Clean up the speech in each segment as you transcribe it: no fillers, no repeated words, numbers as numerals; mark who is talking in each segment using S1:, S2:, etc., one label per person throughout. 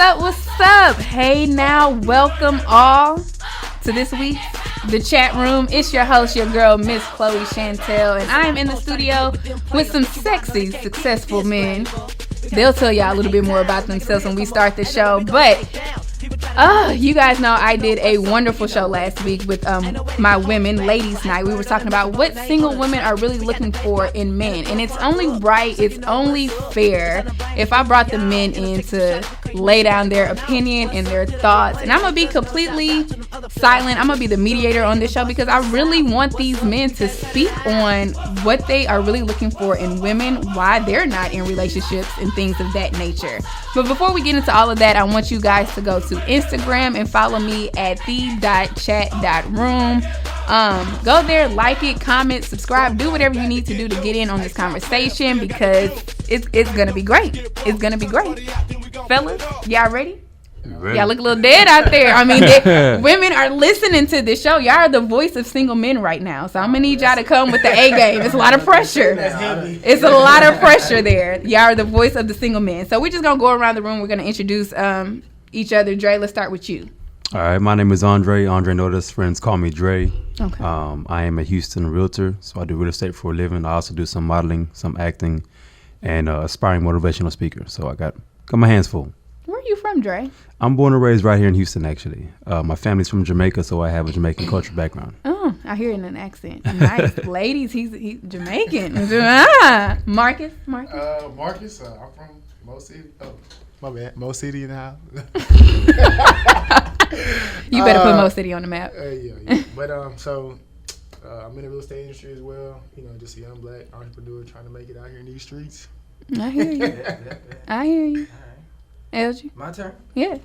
S1: up? What's up? Hey now, welcome all to this week's The Chat Room. It's your host, your girl, Miss Chloe Chantel, and I am in the studio with some sexy, successful men. They'll tell y'all a little bit more about themselves when we start the show, but you guys know I did a wonderful show last week with my women, ladies night. We were talking about what single women are really looking for in men, and it's only right, it's only fair if I brought the men in to lay down their opinion and their thoughts. And I'm gonna be completely silent. I'm gonna be the mediator on this show because I really want these men to speak on what they are really looking for in women, why they're not in relationships and things of that nature. But before we get into all of that, I want you guys to go to Instagram and follow me at the.chat.room. Go there, like it, comment, subscribe, do whatever you need to do to get in on this conversation because it's gonna be great. It's gonna be great. Fellas, y'all ready? Y'all look a little dead out there. I mean, women are listening to this show. Y'all are the voice of single men right now. So I'm going to need y'all to come with the A game. It's a lot of pressure. It's a lot of pressure there. Y'all are the voice of the single men. So we're just going to go around the room. We're going to introduce each other. Dre, let's start with you.
S2: All right. My name is Andre. Andre Notice. Friends call me Dre.
S1: Okay.
S2: I am a Houston realtor. So I do real estate for a living. I also do some modeling, some acting, and aspiring motivational speaker. So I got my hands full.
S1: Where are you from, Dre?
S2: I'm born and raised right here in Houston, actually. My family's from Jamaica, so I have a Jamaican cultural background.
S1: Oh, I hear it in an accent. Nice. Ladies, he's Jamaican. Marcus?
S3: Marcus, I'm from Mo City. Oh, my bad. Mo City in the house.
S1: You better put Mo City on the map.
S3: Yeah. But, I'm in the real estate industry as well. You know, just a young black entrepreneur trying to make it out here in these streets.
S1: I hear you. I hear you. LG?
S4: My turn?
S1: Yeah.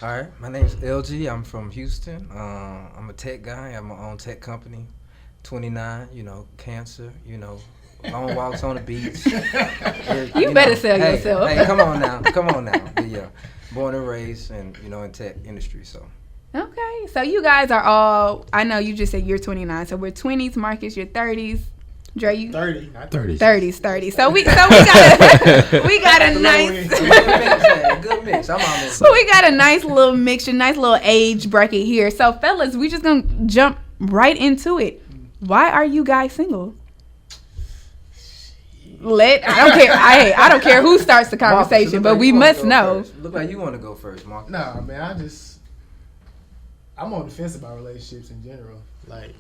S4: All right. My name's LG. I'm from Houston. I'm a tech guy. I have my own tech company. 29, cancer, long walks on the beach.
S1: You better sell yourself.
S4: Hey, come on now. But yeah, born and raised and, in tech industry, so.
S1: Okay. So you guys are all, I know you just said you're 29, so we're 20s. Marcus, you're 30s. Dre, you
S3: 30, not 30.
S1: 30s. So we got a nice
S4: good mix. I'm on this.
S1: So we got a nice little mixture, nice little age bracket here. So fellas, we just gonna jump right into it. Why are you guys single? I don't care who starts the conversation, but we must know.
S4: Look like you want to go first, Mark.
S3: Nah, man, I'm on the fence about relationships in general. Like,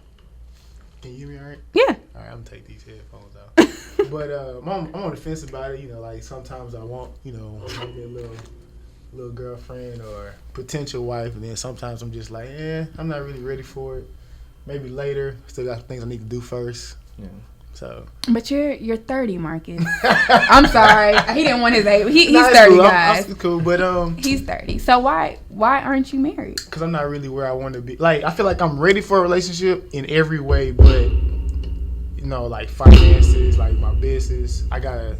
S3: can you hear me all right?
S1: Yeah.
S3: All right, I'm going to take these headphones out. But I'm on the fence about it. Like sometimes I want, maybe a little girlfriend or potential wife. And then sometimes I'm just like, I'm not really ready for it. Maybe later. Still got things I need to do first. Yeah. So. But
S1: you're 30, Marcus. I'm sorry. He didn't want his age. He's 30,
S3: cool.
S1: guys.
S3: I'm cool, but
S1: he's 30. So why aren't you married?
S3: Because I'm not really where I want to be. Like, I feel like I'm ready for a relationship in every way, but like finances, like my business, I gotta,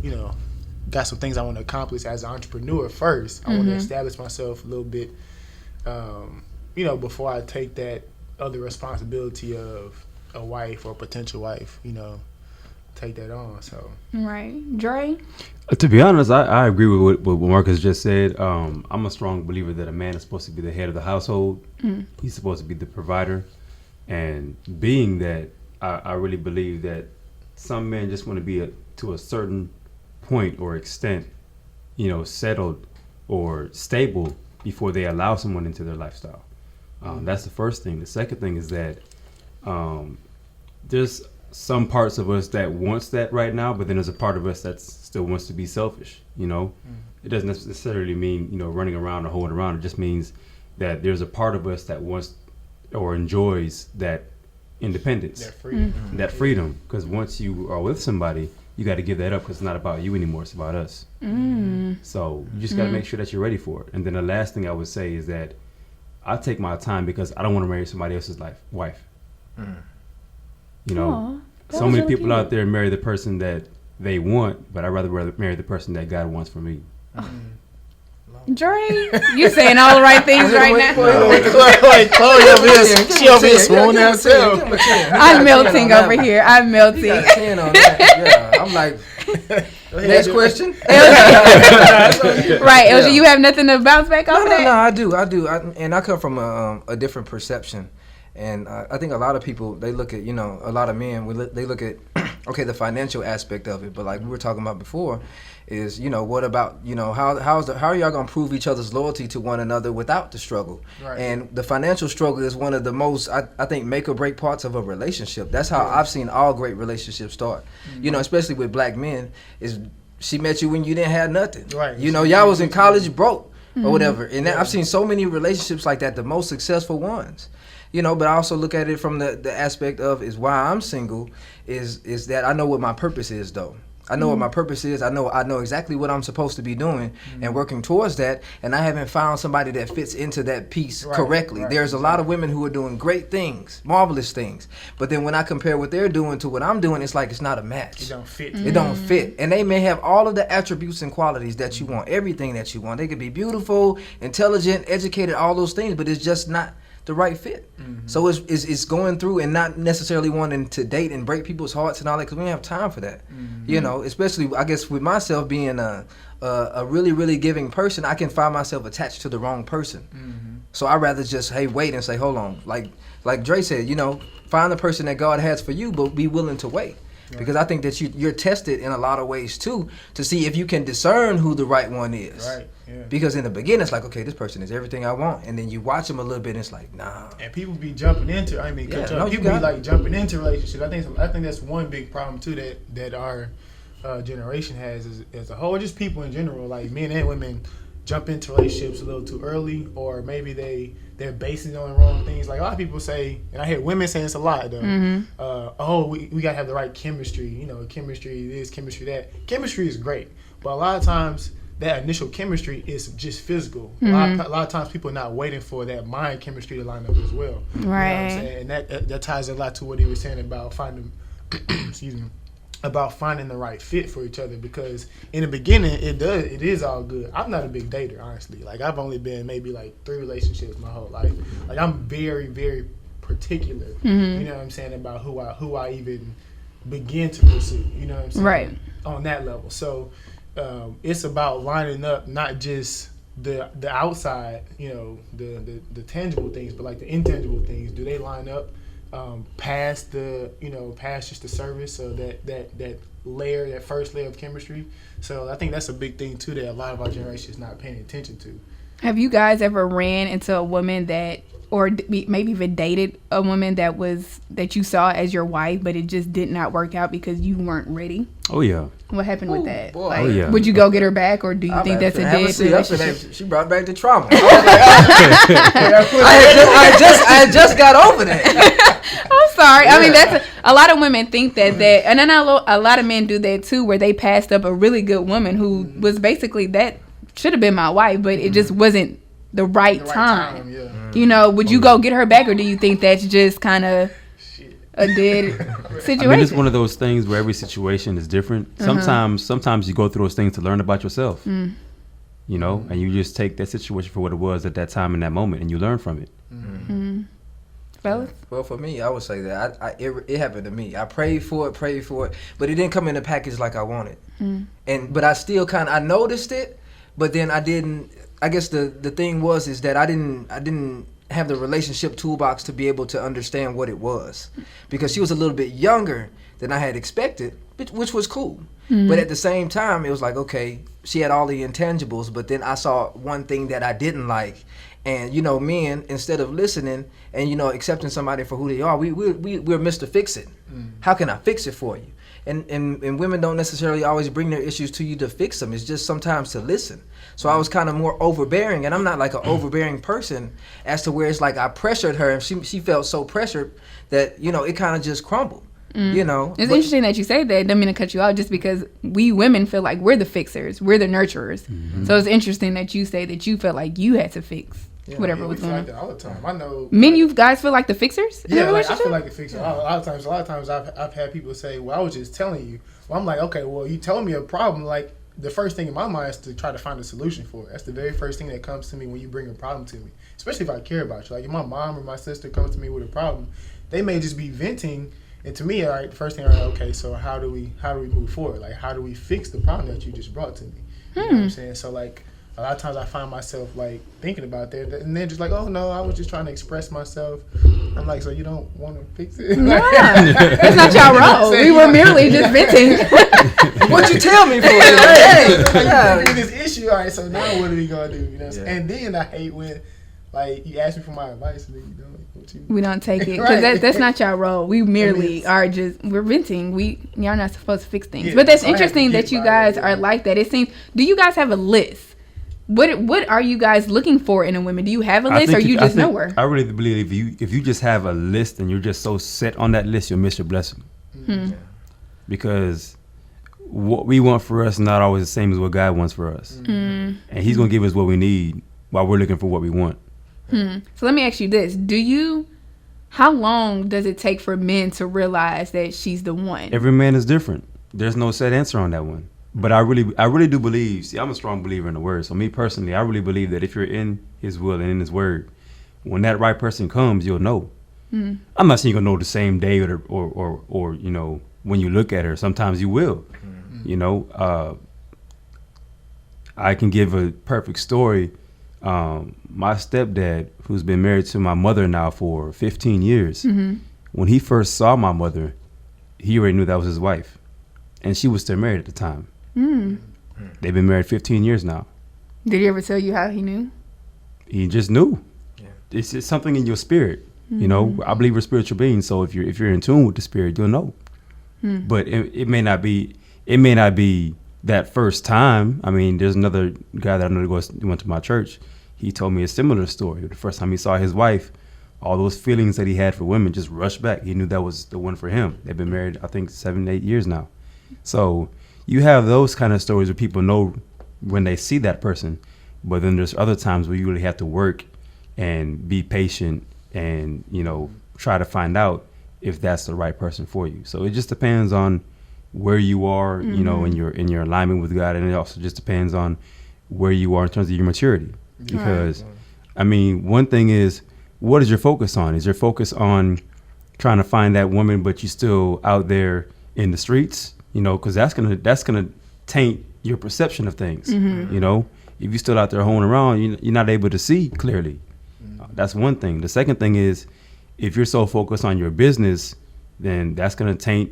S3: got some things I want to accomplish as an entrepreneur first. I want to establish myself a little bit, before I take that other responsibility of a wife or a potential wife, take that on. So
S1: right. Dre?
S2: To be honest, I agree with what Marcus just said. I'm a strong believer that a man is supposed to be the head of the household. He's supposed to be the provider. And being that, I really believe that some men just want to be to a certain point or extent, settled or stable before they allow someone into their lifestyle. That's the first thing. The second thing is that there's some parts of us that wants that right now, but then there's a part of us that still wants to be selfish. It doesn't necessarily mean running around or holding around. It just means that there's a part of us that wants or enjoys that independence, that freedom. Because once you are with somebody, you got to give that up because it's not about you anymore. It's about us. So you just got to make sure that you're ready for it. And then the last thing I would say is that I take my time because I don't want to marry somebody else's wife.
S1: Aww,
S2: so many people out there marry the person that they want, but I'd rather marry the person that God wants for me.
S1: Dre, you saying all the right things right now.
S3: Like Chloe over here, she over here swooning herself.
S1: I'm melting over here. I'm melting.
S4: You got a 10 on that. Yeah, I'm like, Next question.
S1: Right, LG, you have nothing to bounce back off that?
S4: No, I do. And I come from a different perception. And I think a lot of people, they look at, a lot of men, they look at, okay, the financial aspect of it. But like we were talking about before, is, what about, how are y'all going to prove each other's loyalty to one another without the struggle? Right. And the financial struggle is one of the most, I think, make or break parts of a relationship. That's how I've seen all great relationships start. Mm-hmm. Especially with black men, is she met you when you didn't have nothing. Right. Y'all was in college broke or whatever. And I've seen so many relationships like that, the most successful ones. But I also look at it from the aspect of is why I'm single is that I know what my purpose is, though. I know what my purpose is. I know exactly what I'm supposed to be doing and working towards that. And I haven't found somebody that fits into that piece correctly. Right. There's a lot of women who are doing great things, marvelous things. But then when I compare what they're doing to what I'm doing, it's like it's not a match.
S3: It don't fit.
S4: It don't fit. And they may have all of the attributes and qualities that you want, everything that you want. They could be beautiful, intelligent, educated, all those things, but it's just not the right fit. Mm-hmm. So it's going through and not necessarily wanting to date and break people's hearts and all that, because we don't have time for that. Mm-hmm. Especially I guess with myself being a really, really giving person, I can find myself attached to the wrong person. Mm-hmm. So I'd rather just wait and say, hold on, like Dre said, find the person that God has for you, but be willing to wait. Right. Because I think that you're tested in a lot of ways too to see if you can discern who the right one is. Right. Yeah. Because in the beginning it's like, okay, this person is everything I want, and then you watch them a little bit and it's like, nah.
S3: And people be jumping into, people be jumping into relationships. I think that's one big problem too that our generation has as a whole, just people in general, like men and women jump into relationships a little too early, or maybe they're basing it on the wrong things. Like a lot of people say, and I hear women saying this a lot though, we gotta have the right chemistry, chemistry this, chemistry that. Chemistry is great, but a lot of times that initial chemistry is just physical. Mm-hmm. A lot of times people are not waiting for that mind chemistry to line up as well.
S1: Right.
S3: You know what I'm saying? And that ties a lot to what he was saying about finding about finding the right fit for each other, because in the beginning it is all good. I'm not a big dater, honestly. Like I've only been maybe like 3 relationships my whole life. Like I'm very, very particular, you know what I'm saying, about who I even begin to pursue, you know what I'm saying?
S1: Right.
S3: On that level. So it's about lining up not just the outside, the tangible things, but like the intangible things. Do they line up past just the surface, so that layer, that first layer of chemistry? So I think that's a big thing too that a lot of our generation is not paying attention to.
S1: Have you guys ever ran into a woman that, or maybe even dated a woman that you saw as your wife, but it just did not work out because you weren't ready?
S2: Oh yeah.
S1: What happened with that?
S4: Boy.
S1: Like, would you go get her back, or do you think that's a dead relationship?
S4: She brought back the trauma. I just got over that.
S1: I'm sorry. Yeah. I mean, that's a lot of women think that, and then a lot of men do that too, where they passed up a really good woman who was basically that should have been my wife, but it just wasn't the right time. Would you go get her back, or do you think that's just kind of a dead situation?
S2: I mean, it's one of those things where every situation is different. Sometimes you go through those things to learn about yourself. And you just take that situation for what it was at that time in that moment, and you learn from it.
S1: Fellas?
S4: Well, for me, I would say that it happened to me. I prayed for it, but it didn't come in the package like I wanted. But I still I noticed it, but then I didn't. I guess the thing is that I didn't have the relationship toolbox to be able to understand what it was, because she was a little bit younger than I had expected, which was cool. But at the same time, it was like, okay, she had all the intangibles, but then I saw one thing that I didn't like. And, men, instead of listening and, accepting somebody for who they are, we're Mr. Fix-It. How can I fix it for you? And women don't necessarily always bring their issues to you to fix them. It's just sometimes to listen. So I was kind of more overbearing, and I'm not like an overbearing person as to where it's like I pressured her, and she felt so pressured that, it kind of just crumbled. It's
S1: interesting that you say that. I don't mean to cut you out, just because we women feel like we're the fixers, we're the nurturers. So it's interesting that you say that you felt like you had to fix whatever was going on.
S3: Like that all the time. I know.
S1: Men, you guys feel like the fixers?
S3: Yeah, I feel like the fixer. A lot of times I've had people say, "Well, I was just telling you." Well, I'm like, okay, well, you telling me a problem. Like, the first thing in my mind is to try to find a solution for it. That's the very first thing that comes to me when you bring a problem to me, especially if I care about you. Like, if my mom or my sister comes to me with a problem, they may just be venting And to me, all right, the first thing, all right, okay, so how do we move forward? Like, how do we fix the problem that you just brought to me? You know what I'm saying? So, like, a lot of times I find myself, like, thinking about that, and then just like, oh, no, I was just trying to express myself. I'm like, so you don't want to fix it?
S1: No, that's not y'all role. We were merely just venting.
S4: What you tell me for?
S3: Like, this issue, all right, so now what are we going to do? You know what I'm saying? And then I hate when, like, you ask me for my advice, and then you don't.
S1: We don't take it because that's not y'all role. We merely are just we're venting. Y'all not supposed to fix things. But that's interesting that you guys are like that. It seems. Do you guys have a list? What are you guys looking for in a woman? Do you have a list, or you just know her?
S2: I really believe if you just have a list and you're just so set on that list, you'll miss your blessing. Because what we want for us is not always the same as what God wants for us, and He's gonna give us what we need while we're looking for what we want.
S1: So let me ask you this: how long does it take for men to realize that she's the one?
S2: Every man is different. There's no set answer on that one. But I really do believe. See, I'm a strong believer in the Word. So me personally, I really believe that if you're in His will and in His Word, when that right person comes, you'll know. I'm not saying you're gonna know the same day or you know when you look at her. Sometimes you will. You know, I can give a perfect story. My stepdad, who's been married to my mother now for 15 years, when he first saw my mother, he already knew that was his wife, and she was still married at the time. They've been married 15 years now.
S1: Did he ever tell you how he knew?
S2: He just knew. It's just something in your spirit. You know, I believe we're spiritual beings, so if you're in tune with the spirit, you'll know. But it may not be that first time. I mean, there's another guy that I know that went to my church. He told me a similar story. The first time he saw his wife, all those feelings that he had for women just rushed back. He knew that was the one for him. They've been married, I think, 7-8 years now. So you have those kind of stories where people know when they see that person. But then there's other times where you really have to work and be patient and, you know, try to find out if that's the right person for you. So it just depends on where you are, you know, in your alignment with God, and it also just depends on where you are in terms of your maturity. Because, I mean, one thing is, what is your focus on? Is your focus on trying to find that woman, but you still out there in the streets? You know, because that's gonna taint your perception of things. You know, if you're still out there hoeing around, you're not able to see clearly. That's one thing. The second thing is, if you're so focused on your business, then that's gonna taint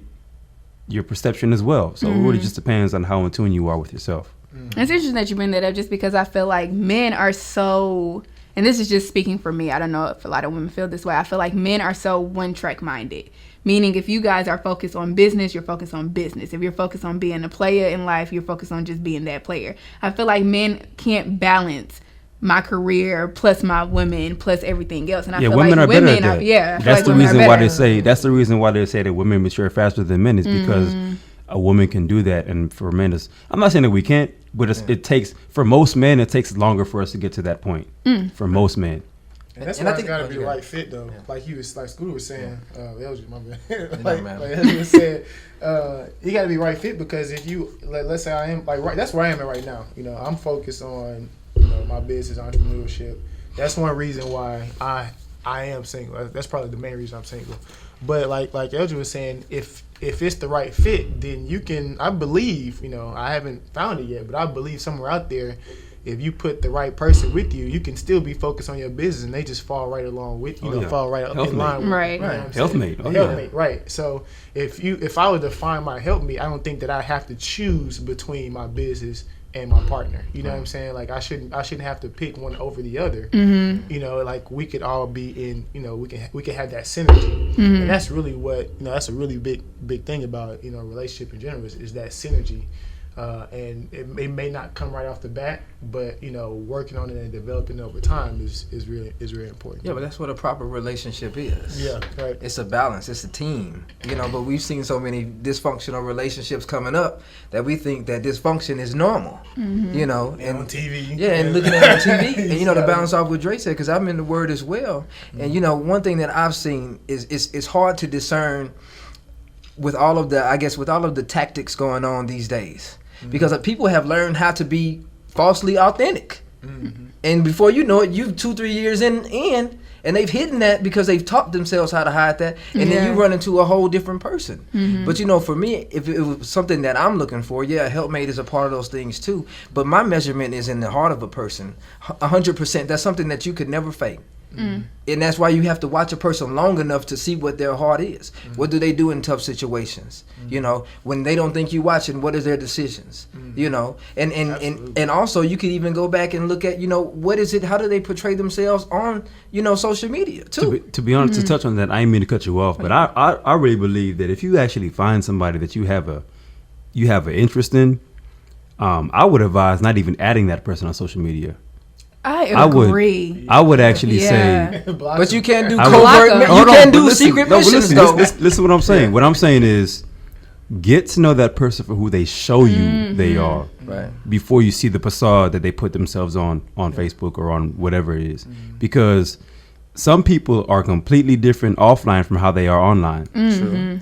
S2: your perception as well. So it really just depends on how in tune you are with yourself.
S1: It's interesting that you bring that up, just because I feel like men are so, and this is just speaking for me, I don't know if a lot of women feel this way, I feel like men are so one-track minded. Meaning, if you guys are focused on business, you're focused on business. If you're focused on being a player in life, you're focused on just being that player. I feel like men can't balance my career plus my women plus everything else, and I feel
S2: women
S1: like
S2: are
S1: women
S2: better at that.
S1: that's
S2: the reason why they say that women mature faster than men is because a woman can do that, and for men, I'm not saying that we can't, but it takes, for most men, it takes longer for us to get to that point. For most men.
S3: And that's why it's got to be the right fit, though. Like Scooter was saying, LG, my bad. like LG was saying, you got to be right fit, because if you, let's say I am, that's where I am at right now. You know, I'm focused on, you know, my business, entrepreneurship. That's one reason why I am single. That's probably the main reason I'm single. But like LG was saying, if it's the right fit, then you can, I believe, you know, I haven't found it yet, but I believe somewhere out there, if you put the right person with you, you can still be focused on your business, and they just fall right along with you. Fall right up in line with
S1: right.
S3: You know what I'm
S2: Helpmate.
S3: Helpmate, right. So if I were to find my helpmate, I don't think that I have to choose between my business and my partner. You know what I'm saying? Like I shouldn't have to pick one over the other. You know, like we could all be in, you know, we can have that synergy. And that's really what, you know, that's a really big thing about, you know, relationship in general is that synergy. And it may not come right off the bat, but you know, working on it and developing it over time is really important.
S4: Yeah, but that's what a proper relationship is.
S3: Yeah, right.
S4: It's a balance. It's a team. You know, but we've seen so many dysfunctional relationships coming up that we think that dysfunction is normal. You know, and
S3: on TV.
S4: Yeah, and looking at it on TV, and you know, to bounce off what Dre said, because I'm in the Word as well. And you know, one thing that I've seen is it's hard to discern with all of the tactics going on these days. Because people have learned how to be falsely authentic. And before you know it, you 2-3 years in, And they've hidden that because they've taught themselves how to hide that. And then you run into a whole different person. But, you know, for me, if it was something that I'm looking for, a helpmate is a part of those things too. But my measurement is in the heart of a person. 100%. That's something that you could never fake. And that's why you have to watch a person long enough to see what their heart is. What do they do in tough situations? You know, when they don't think you watching, what is their decisions? You know, and also you could even go back and look at, you know, what is it? How do they portray themselves on, you know, social media too?
S2: To be honest, to touch on that, I ain't mean to cut you off, but I really believe that if you actually find somebody that you have an interest in, I would advise not even adding that person on social media.
S1: I agree.
S2: I would actually say,
S4: but you can't do covert. You can't do secret missions though.
S2: Listen to what I'm saying. What I'm saying is, get to know that person for who they show you they are, before you see the facade that they put themselves on Facebook or on whatever it is, because some people are completely different offline from how they are online.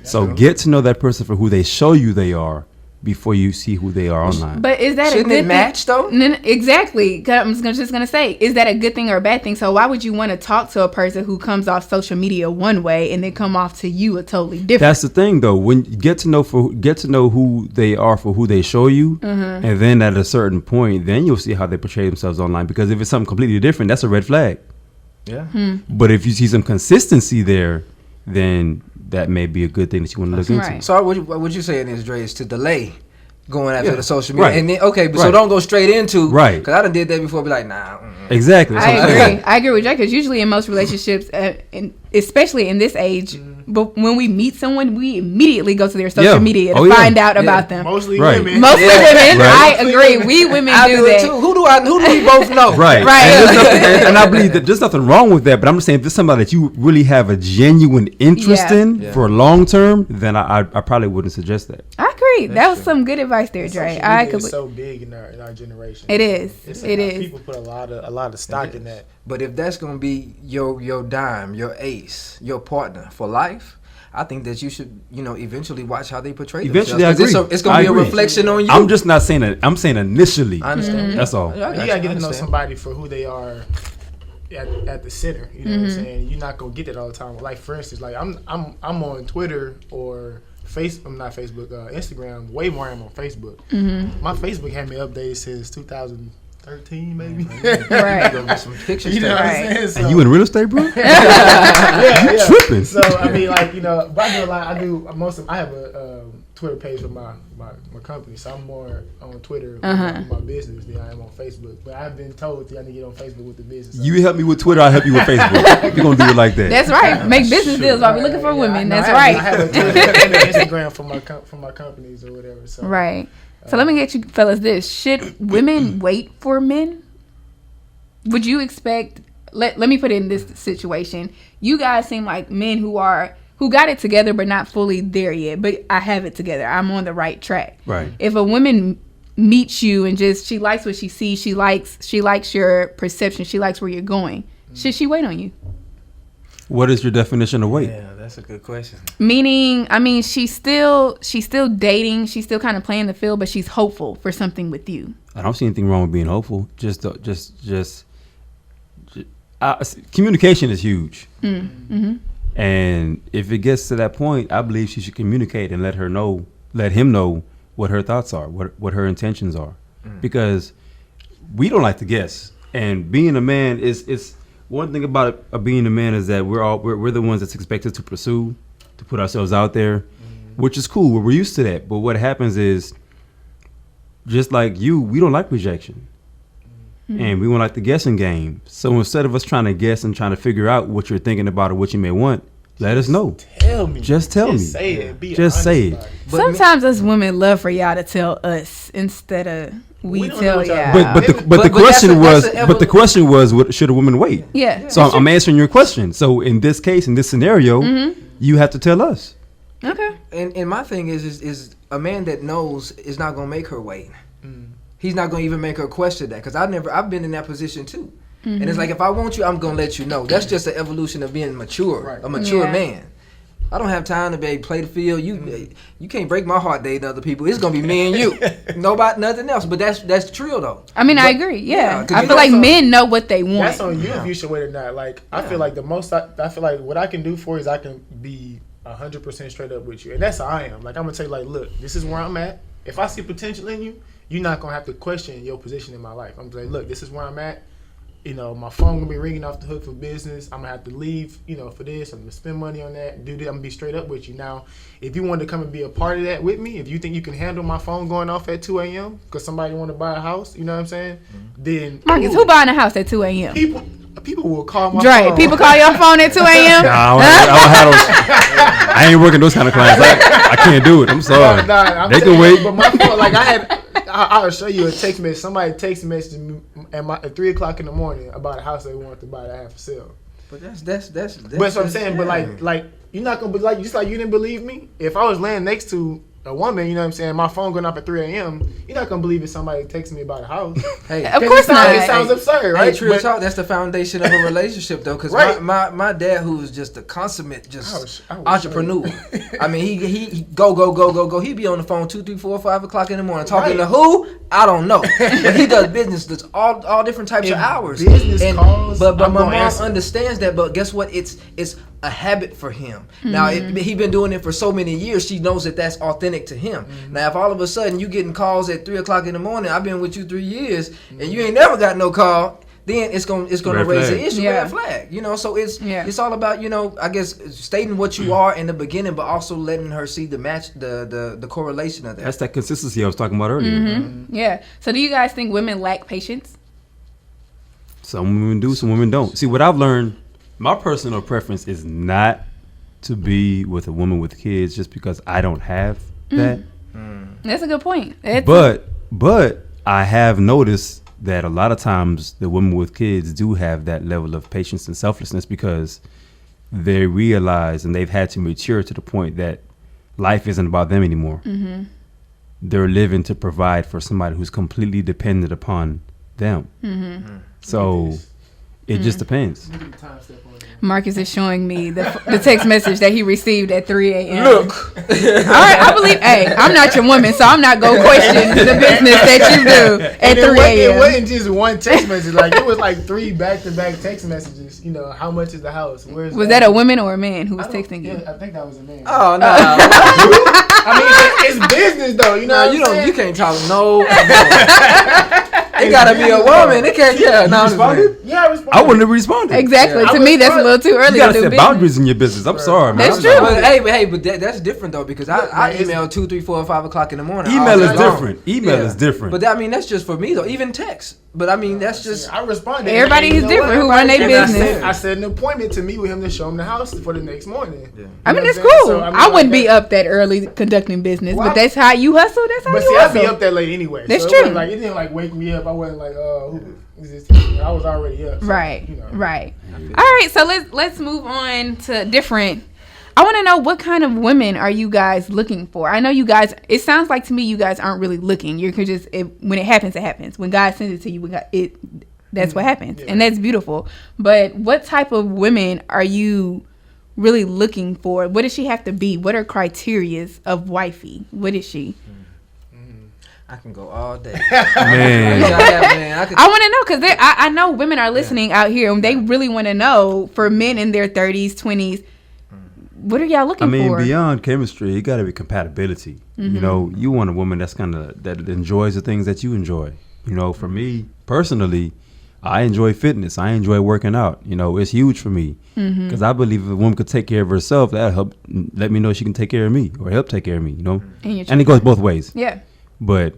S2: So get to know that person for who they show you they are before you see who they are online.
S1: But is that
S4: Shouldn't
S1: a good
S4: it match though?
S1: Exactly. I'm just gonna say, is that a good thing or a bad thing? So why would you want to talk to a person who comes off social media one way and then come off to you a totally different?
S2: That's the thing though. When you get to know who they are for who they show you, and then at a certain point, then you'll see how they portray themselves online. Because if it's something completely different, that's a red flag.
S4: Yeah.
S2: But if you see some consistency there, then that may be a good thing that you want to look into.
S1: Right.
S4: So what you saying is, Dre, is to delay going after the social media,
S2: Right.
S4: and then so don't go straight into because I done did that before. Be like, nah.
S2: Exactly.
S1: I agree with Jay, because usually in most relationships, and especially in this age, but when we meet someone, we immediately go to their social media to find out about them.
S3: Mostly
S2: Right.
S3: women.
S1: Mostly women.
S2: Right.
S1: I agree. We women
S4: I
S1: do
S4: do it
S1: that.
S4: too. Who do we both know?
S2: Right.
S1: Right.
S2: And, and I believe that there's nothing wrong with that, but I'm just saying if there's somebody that you really have a genuine interest in for long term, then I probably wouldn't suggest that.
S1: I agree. That was some good advice there, Dre.
S3: It's so big in our generation.
S1: It is. It is.
S3: People put a lot of stock in that.
S4: But if that's gonna be your dime, your ace, your partner for life, I think that you should, eventually watch how they portray
S2: Eventually,
S4: themselves.
S2: I agree.
S4: It's gonna be a reflection on you.
S2: I'm just not saying that. I'm saying initially.
S4: I understand.
S2: That's all.
S3: You gotta get to know somebody for who they are at the center. You know what I'm saying? You're not gonna get that all the time. Like for instance, like I'm on Twitter or Instagram way more than I'm on Facebook. My Facebook had me updated since 2013 maybe.
S1: Right.
S4: Go get some pictures.
S3: You know what I'm saying? So,
S2: And you in real estate, bro?
S3: yeah.
S2: Tripping.
S3: So I mean, like but I do a lot. I have a Twitter page for my company, so I'm more on Twitter with my business than I am on Facebook. But I've been told that I need to get on Facebook with the business.
S2: You help me with Twitter, I help you with Facebook. You're gonna do it like that.
S1: That's right. Make business deals while we're looking for women. That's
S3: I
S1: right.
S3: have a Twitter and an Instagram for my companies or whatever. So.
S1: Right. So let me get you fellas this. Should women wait for men? Would you expect, let me put it in this situation. You guys seem like men who got it together but not fully there yet. But I have it together. I'm on the right track.
S2: Right.
S1: If a woman meets you and she likes what she sees, she likes your perception, she likes where you're going, should she wait on you?
S2: What is your definition of wait?
S4: Yeah, that's a good question.
S1: Meaning, I mean, she's still dating, she's still kind of playing the field, but she's hopeful for something with you.
S2: I don't see anything wrong with being hopeful. Communication is huge. And if it gets to that point, I believe she should communicate and let him know what her thoughts are, what her intentions are, because we don't like to guess. And being a man is one thing about being a man is that we're the ones that's expected to pursue, to put ourselves out there, which is cool. We're used to that. But what happens is, just like you, we don't like rejection. And we don't like the guessing game. So instead of us trying to guess and trying to figure out what you're thinking about or what you may want, let us know.
S3: Tell me.
S2: Just tell me.
S3: Say it. Be
S2: Just
S3: honest
S2: say it.
S3: about
S1: Sometimes us women love for y'all to tell us instead of we
S3: don't know
S1: tell
S3: what y'all
S1: y'all.
S2: But the question
S4: that's
S2: was, the question was, what should a woman wait?
S1: Yeah.
S2: So I'm answering your question. So in this case, in this scenario, you have to tell us.
S1: Okay.
S4: And my thing is a man that knows is not gonna make her wait. He's not gonna even make her question that, because I've been in that position too. And it's like, if I want you, I'm gonna let you know. That's just the evolution of being mature, a mature man. I don't have time to be play the field. You can't break my heart dating other people. It's gonna be me and you. Nobody, nothing else. But that's true though.
S1: I mean, I agree. Yeah, I feel like
S3: also,
S1: men know what they want.
S3: That's on you if you should wait or not. Like I feel like the most I feel like what I can do for you is I can be 100% straight up with you, and that's how I am. Like I'm gonna tell you, like, look, this is where I'm at. If I see potential in you, you're not gonna have to question your position in my life. I'm gonna say, look, this is where I'm at. You know, my phone gonna be ringing off the hook for business. I'm gonna have to leave, you know, for this. I'm gonna spend money on that. Do this. I'm gonna be straight up with you. Now, if you want to come and be a part of that with me, if you think you can handle my phone going off at 2 a.m. because somebody want to buy a house, you know what I'm saying? Then
S1: Marcus, who buying a house at 2 a.m.?
S3: People will call my
S1: Dre,
S3: phone.
S1: people call your phone at 2 a.m.?
S2: Nah, I don't have those. I ain't working those kind of clients. I can't do it. I'm sorry.
S3: Nah,
S2: they can wait.
S3: But my phone, like I'll show you a text message. Somebody text messaged me at 3 o'clock in the morning about a house they wanted to buy that I have for sale.
S4: But that's
S3: But that's what I'm saying. But like you're not gonna be like just like you didn't believe me. If I was laying next to a woman, you know what I'm saying, my phone going off at 3 a.m., you're not gonna believe if somebody texts me about a house.
S4: Hey,
S1: of course not.
S3: It sounds absurd, right?
S4: Hey, true talk. That's the foundation of a relationship, though. Because
S3: Right.
S4: my dad, who is just a consummate
S3: I was
S4: entrepreneur. I mean, he go. He be on the phone 2, 3, 4, 5 o'clock in the morning talking
S3: Right.
S4: to who? I don't know. But he does business. That's all different types of hours.
S3: Business calls,
S4: But
S3: I'm
S4: my
S3: gonna
S4: mom
S3: answer.
S4: understands that. But guess what? It's a habit for him. Now he been doing it for so many years. She knows that that's authentic to him. Now if all of a sudden you getting calls at 3 o'clock in the morning, I've been with you 3 years, and you ain't never got no call. Then it's gonna
S2: Red
S4: raise
S2: flag.
S4: an issue,
S1: Yeah.
S4: red flag. You know, so it's all about, you know, I guess stating what you are in the beginning, but also letting her see the match, the correlation of that.
S2: That's that consistency I was talking about earlier.
S1: Yeah. So do you guys think women lack patience?
S2: Some women do, some women don't. See, what I've learned, my personal preference is not to be with a woman with kids just because I don't have that.
S1: That's a good point.
S2: But I have noticed that a lot of times the women with kids do have that level of patience and selflessness because they realize and they've had to mature to the point that life isn't about them anymore. They're living to provide for somebody who's completely dependent upon them. So it just depends.
S1: Marcus is showing me the text message that he received at 3 a.m.
S4: Look,
S1: All right, I believe. Hey, I'm not your woman, so I'm not gonna question the business that you do at 3
S3: It
S1: a.m.
S3: wasn't just one text message. Like it was like 3 back-to-back text messages. You know, how much is the house? Where's
S1: Was that a woman or a man who was texting you?
S3: Yeah, I think that was a man.
S4: oh no,
S3: I mean, it's business though. You know,
S4: you can't talk no. It gotta be a woman. It can't. Yeah, no.
S2: responded?
S3: Yeah, I responded.
S2: I wouldn't have responded.
S1: Exactly.
S3: Yeah.
S1: To
S3: I
S1: me,
S3: was
S1: that's a
S3: right.
S1: little too
S2: You
S1: early to
S2: gotta
S1: do
S2: set
S1: business.
S2: boundaries in your business. I'm sorry, man.
S1: That's true.
S4: But that's different though because I email 2, 3, 4, 5 o'clock in the morning.
S2: Email
S4: all
S2: is
S4: day long.
S2: different. Email is different.
S4: But I mean that's just for me though. Even text. But I mean that's just.
S3: I responded.
S1: Everybody
S3: And
S1: is
S3: you know
S1: different
S3: what?
S1: who run their
S3: And
S1: business.
S3: I set an appointment to meet with him to show him the house for the next morning.
S4: Yeah.
S1: I mean,
S3: You know
S1: that's
S3: what I'm
S1: cool.
S3: saying? So,
S1: I wouldn't
S3: like
S1: be up that early conducting business,
S3: Well,
S1: but that's how you hustle. That's how
S3: But
S1: you
S3: see, I'd
S1: hustle.
S3: be up that late anyway.
S1: That's
S3: so
S1: true.
S3: It didn't like wake me up. I wasn't like, who is this? I was already up. So,
S1: Right.
S3: You know.
S1: Right. All right. So let's move on to different. I want to know what kind of women are you guys looking for? I know you guys. It sounds like to me you guys aren't really looking. You could just when it happens, it happens. When God sends it to you, that's what happens,
S3: Yeah.
S1: and that's beautiful. But what type of women are you really looking for? What does she have to be? What are criterias of wifey? What is she?
S4: I can go all day.
S2: Man.
S1: I want to know because I know women are listening out here and they really want to know for men in their 30s, 20s. What are y'all looking for?
S2: Beyond chemistry, it got to be compatibility. You know, you want a woman that enjoys the things that you enjoy. You know, for me personally, I enjoy fitness. I enjoy working out. You know, it's huge for me because I believe if a woman could take care of herself, that'll help let me know she can take care of me or help take care of me. You know, and it goes both ways.
S1: Yeah.
S2: But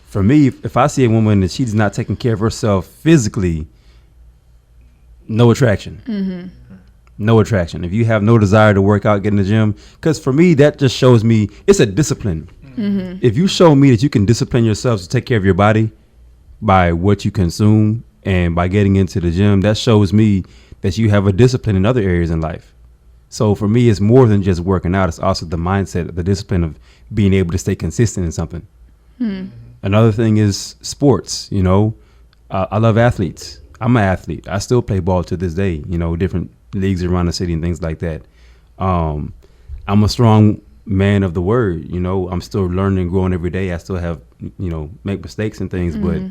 S2: for me, if I see a woman that she's not taking care of herself physically, no attraction. No attraction. If you have no desire to work out, get in the gym, because for me, that just shows me it's a discipline. If you show me that you can discipline yourself to take care of your body by what you consume and by getting into the gym, that shows me that you have a discipline in other areas in life. So for me, it's more than just working out. It's also the mindset, the discipline of being able to stay consistent in something. Another thing is sports. You know, I love athletes. I'm an athlete. I still play ball to this day, you know, different leagues around the city and things like that. I'm a strong man of the word. You know, I'm still learning and growing every day. I still have, you know, make mistakes and things, but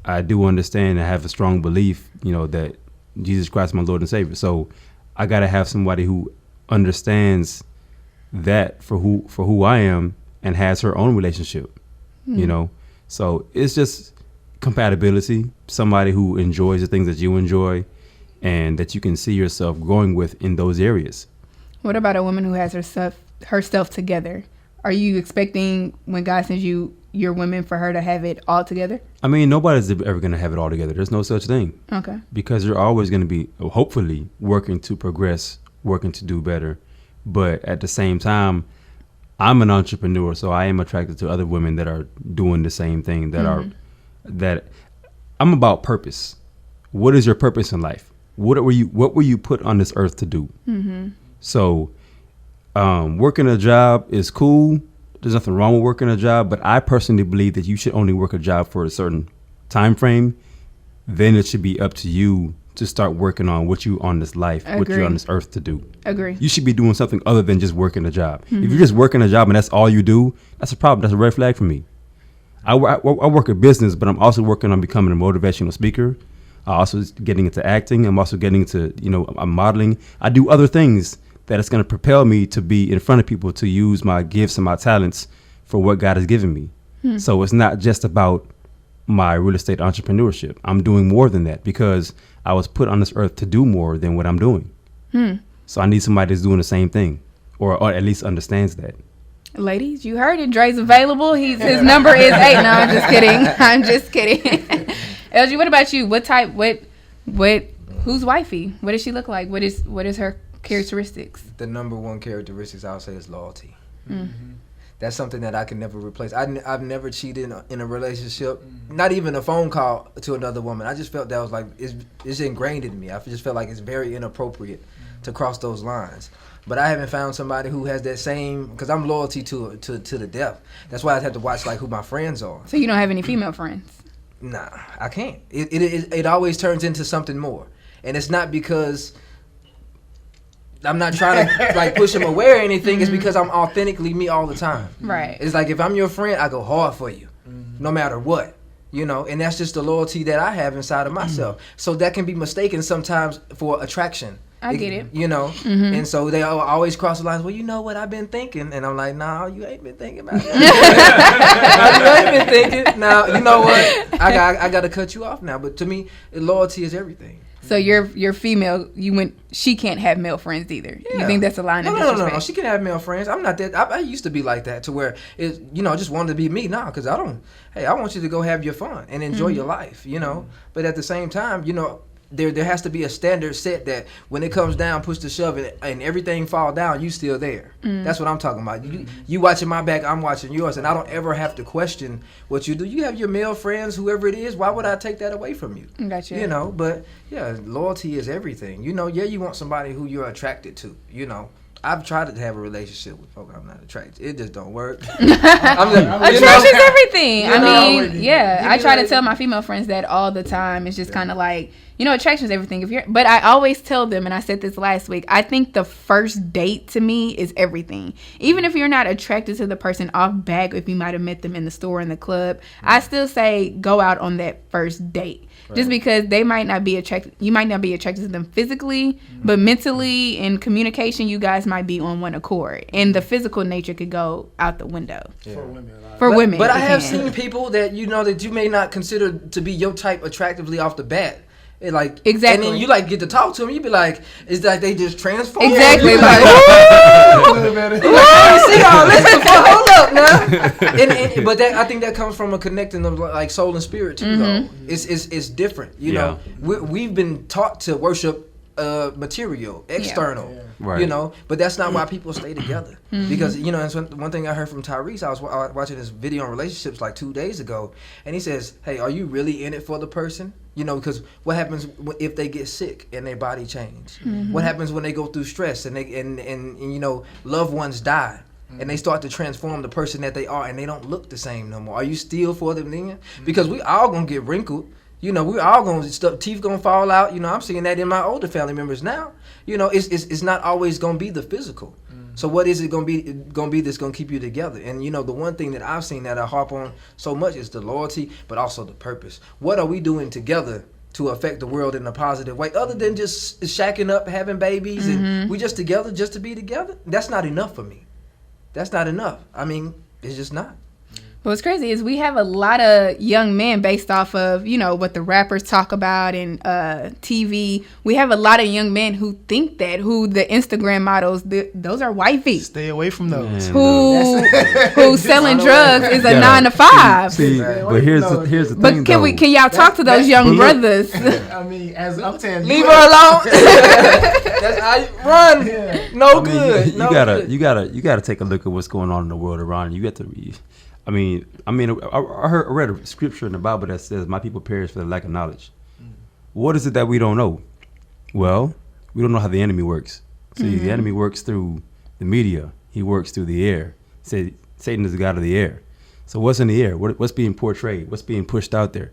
S2: I do understand and have a strong belief, you know, that Jesus Christ is my Lord and Savior. So I got to have somebody who understands that for who I am and has her own relationship, you know. So it's just compatibility, somebody who enjoys the things that you enjoy and that you can see yourself growing with in those areas.
S1: What about a woman who has herself together? Are you expecting when God sends you your women for her to have it all together?
S2: I mean, nobody's ever going to have it all together. There's no such thing.
S1: Okay.
S2: Because you're always going to be, hopefully, working to progress, working to do better. But at the same time, I'm an entrepreneur, so I am attracted to other women that are doing the same thing, that I'm about purpose. What is your purpose in life? What were you put on this earth to do? So working a job is cool. There's nothing wrong with working a job, but I personally believe that you should only work a job for a certain time frame. Then it should be up to you to start working on what you on this life, what you're on this earth to do.
S1: Agree.
S2: You should be doing something other than just working a job. If you're just working a job and that's all you do, that's a problem. That's a red flag for me. I work a business, but I'm also working on becoming a motivational speaker. I'm also getting into acting. I'm also getting into, you know, I'm modeling. I do other things that it's going to propel me to be in front of people, to use my gifts and my talents for what God has given me. So it's not just about my real estate entrepreneurship. I'm doing more than that because I was put on this earth to do more than what I'm doing. So I need somebody that's doing the same thing or at least understands that.
S1: Ladies, you heard it. Dre's available. His number is 8. No, I'm just kidding. LG, what about you? Who's wifey? What does she look like? What is her characteristics?
S4: The number one characteristics I would say is loyalty. That's something that I can never replace. I've never cheated in a relationship, not even a phone call to another woman. I just felt that was like, it's ingrained in me. I just felt like it's very inappropriate to cross those lines. But I haven't found somebody who has that same, because I'm loyalty to the death. That's why I have to watch like who my friends are.
S1: So you don't have any female friends?
S4: Nah, I can't. It always turns into something more. And it's not because I'm not trying to like push them away or anything. It's because I'm authentically me all the time.
S1: Right.
S4: It's like if I'm your friend, I go hard for you, no matter what. You know, and that's just the loyalty that I have inside of myself. So that can be mistaken sometimes for attraction.
S1: I get it.
S4: You know, and so they always cross the lines. Well, you know what I've been thinking, and I'm like, nah, you ain't been thinking about that. You ain't been thinking. Now, you know what? I got to cut you off now. But to me, loyalty is everything.
S1: So you're female. She can't have male friends either. Yeah. You think that's a line of disrespect?
S4: No. She can have male friends. I'm not that. I used to be like that to where it, you know, just wanted to be me now because I don't. Hey, I want you to go have your fun and enjoy your life. You know, but at the same time, you know. There has to be a standard set that when it comes down, push to shove it, and everything fall down, you still there. That's what I'm talking about. You watching my back, I'm watching yours, and I don't ever have to question what you do. You have your male friends, whoever it is. Why would I take that away from you?
S1: Gotcha.
S4: You know, but yeah, loyalty is everything. You know, yeah, you want somebody who you're attracted to. You know. I've tried to have a relationship with folks I'm not attracted to. It just don't work.
S1: Attraction's everything. I try to tell my female friends that all the time. It's just kind of like, you know, attraction's everything. But I always tell them, and I said this last week, I think the first date to me is everything. Even if you're not attracted to the person off back, if you might have met them in the store, in the club, I still say go out on that first date. Right. Just because they might not be attracted, you might not be attracted to them physically, but mentally and communication, you guys might be on one accord, and the physical nature could go out the window.
S3: Yeah.
S1: For women.
S4: But I have seen people that you know that you may not consider to be your type attractively off the bat. It like
S1: exactly,
S4: and then you like get to talk to them. You be like, it's like they just transform.
S1: Exactly, like,
S4: see all this before. Hold up now. But I think that comes from a connecting of like soul and spirit too. Though it's different. You know, we've been taught to worship material, external. Yeah. Right. You know, but that's not why people stay together. Because, you know, and one thing I heard from Tyrese, I was watching this video on relationships like 2 days ago, and he says, hey, are you really in it for the person? You know, because what happens if they get sick and their body change? What happens when they go through stress and you know, loved ones die? And they start to transform the person that they are, and they don't look the same no more. Are you still for them then? Because we all gonna get wrinkled. You know, we're all going to, teeth going to fall out. You know, I'm seeing that in my older family members now. You know, it's not always going to be the physical. So what is it gonna be that's gonna keep you together? And you know, the one thing that I've seen that I harp on so much is the loyalty, but also the purpose. What are we doing together to affect the world in a positive way, other than just shacking up, having babies, and we just together just to be together? That's not enough for me. That's not enough. I mean, it's just not.
S1: What's crazy is we have a lot of young men based off of, you know, what the rappers talk about and TV. We have a lot of young men who think that, who the Instagram models, those are wifey.
S3: Stay away from those.
S1: Who selling drugs is a 9 to 5.
S2: See, but here's the thing.
S1: But can y'all talk to those young brothers?
S3: I mean, as I'm saying,
S4: leave her alone. That's how you run. Yeah. No good.
S2: You gotta take a look at what's going on in the world around you. You got to read. I read a scripture in the Bible that says, "My people perish for the lack of knowledge." What is it that we don't know? Well, we don't know how the enemy works. See, the enemy works through the media. He works through the air. Say Satan is the god of the air. So what's in the air? What's being portrayed? What's being pushed out there?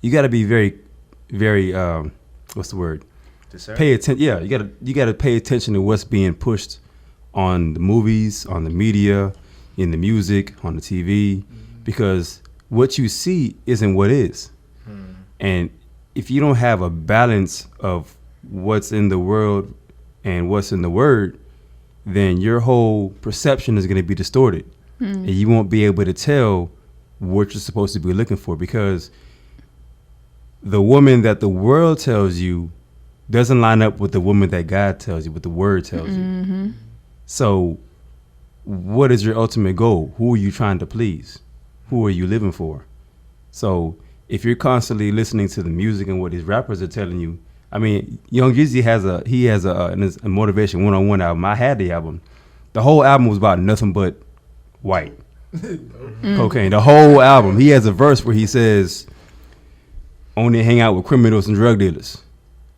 S2: You got to be very, very what's the word? Pay attention. Yeah, you got to pay attention to what's being pushed on the movies, on the media, in the music, on the TV, because what you see isn't what is. And if you don't have a balance of what's in the world and what's in the word, then your whole perception is going to be distorted. And you won't be able to tell what you're supposed to be looking for, because the woman that the world tells you doesn't line up with the woman that God tells you, what the word tells you. So what is your ultimate goal? Who are you trying to please? Who are you living for? So if you're constantly listening to the music and what these rappers are telling you, I mean, Young Jeezy has a Motivation 101 album. I had the album. The whole album was about nothing but white cocaine. The whole album. He has a verse where he says, "Only hang out with criminals and drug dealers."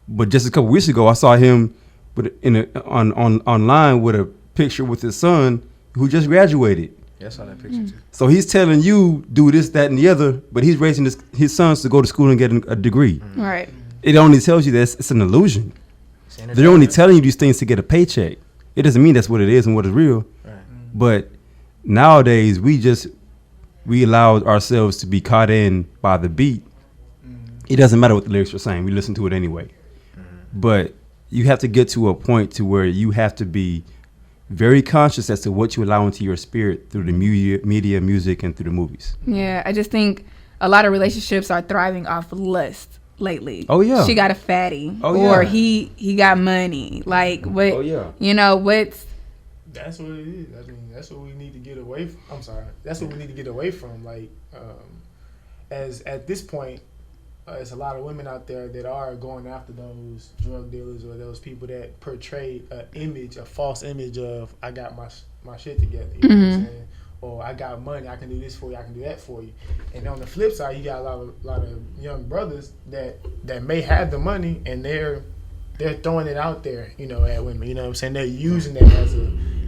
S2: But just a couple weeks ago, I saw him online with a picture with his son who just graduated.
S4: Yeah, I saw that picture too. So
S2: he's telling you do this, that, and the other, but he's raising his sons to go to school and get a degree.
S1: Right.
S2: It only tells you that it's an illusion. They're only telling you these things to get a paycheck. It doesn't mean that's what it is and what is real. Right. But nowadays we allow ourselves to be caught in by the beat. It doesn't matter what the lyrics are saying. We listen to it anyway. But you have to get to a point to where you have to be very conscious as to what you allow into your spirit through the media, music, and through the movies.
S1: Yeah, I just think a lot of relationships are thriving off lust lately.
S2: Oh yeah,
S1: she got a fatty,
S2: or
S1: he got money. Like what?
S2: Oh yeah,
S1: you know what's?
S3: That's what it is. I mean, that's what we need to get away from. I'm sorry. That's what we need to get away from. Like, as at this point, there's a lot of women out there that are going after those drug dealers or those people that portray a false image of, I got my shit together. You know what I'm saying? Or I got money, I can do this for you, I can do that for you. And on the flip side, you got a lot of young brothers that may have the money and they're throwing it out there, you know, at women. You know what I'm saying? They're using that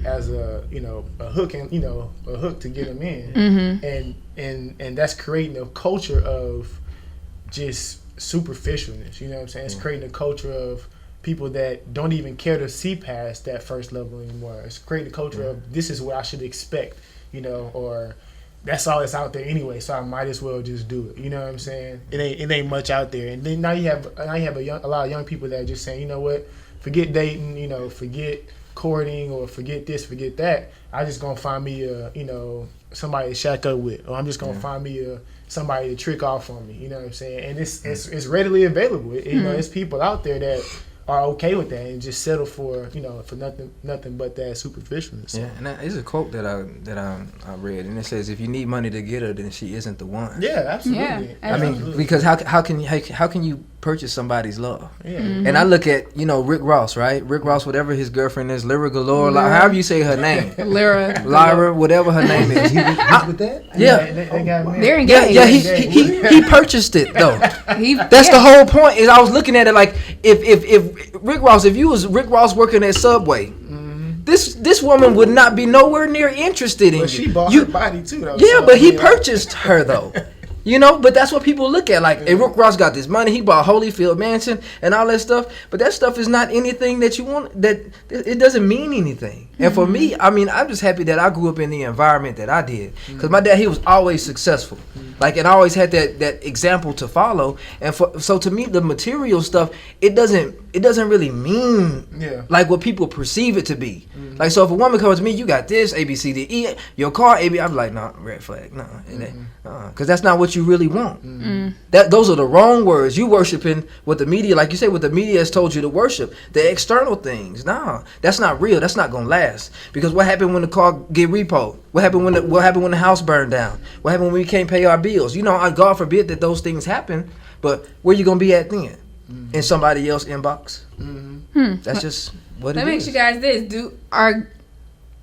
S3: as a you know, a hook to get them in. And that's creating a culture of just superficialness, you know what I'm saying? It's creating a culture of people that don't even care to see past that first level anymore. It's creating a culture of, this is what I should expect, you know, or that's all that's out there anyway, so I might as well just do it. You know what I'm saying? It ain't much out there. And then now you have a lot of young people that are just saying, you know what, forget dating, you know, forget courting, or forget this, forget that. I just gonna find me somebody to shack up with, or I'm just gonna find me somebody to trick off on me. You know what I'm saying? And it's readily available. You know, there's people out there that are okay with that and just settle for, you know, for nothing but that superficialness.
S4: Yeah, and that is a quote that I read, and it says, if you need money to get her, then she isn't the one.
S3: Yeah, absolutely.
S1: Yeah,
S4: I mean, because how can you purchase somebody's love?
S3: Yeah.
S4: And I look at, you know, Rick Ross, right? Rick Ross, whatever his girlfriend is, Lyra Galore, however you say her name, Lyra, whatever her name is.
S3: With that?
S4: Yeah,
S3: they got married.
S1: They're engaged.
S4: Yeah, he purchased it though. That's the whole point. Is I was looking at it like, if Rick Ross, if you was Rick Ross working at Subway, this woman would not be nowhere near interested in you.
S3: She bought her body too, though.
S4: Yeah, but he purchased her though. You know, but that's what people look at. Like, hey, Rick Ross got this money. He bought Holyfield Mansion and all that stuff. But that stuff is not anything that you want. That it doesn't mean anything. And for me, I mean, I'm just happy that I grew up in the environment that I did. Because my dad, he was always successful. Like, and I always had that example to follow. And so to me, the material stuff, it doesn't really mean like what people perceive it to be. Like, so if a woman comes to me, you got this, A, B, C, D, E, your car, A, B, I'm like, nah, red flag, nah. Because that's not what you really want. Those are the wrong words. You worshiping what the media, like you say, what the media has told you to worship. The external things. Nah, that's not real. That's not going to last. Because what happened when the car get repoed? What happened when the house burned down? What happened when we can't pay our bills? You know, God forbid that those things happen, but where you going to be at then? In somebody else's inbox? That's just what it is.
S1: Let me ask you guys this.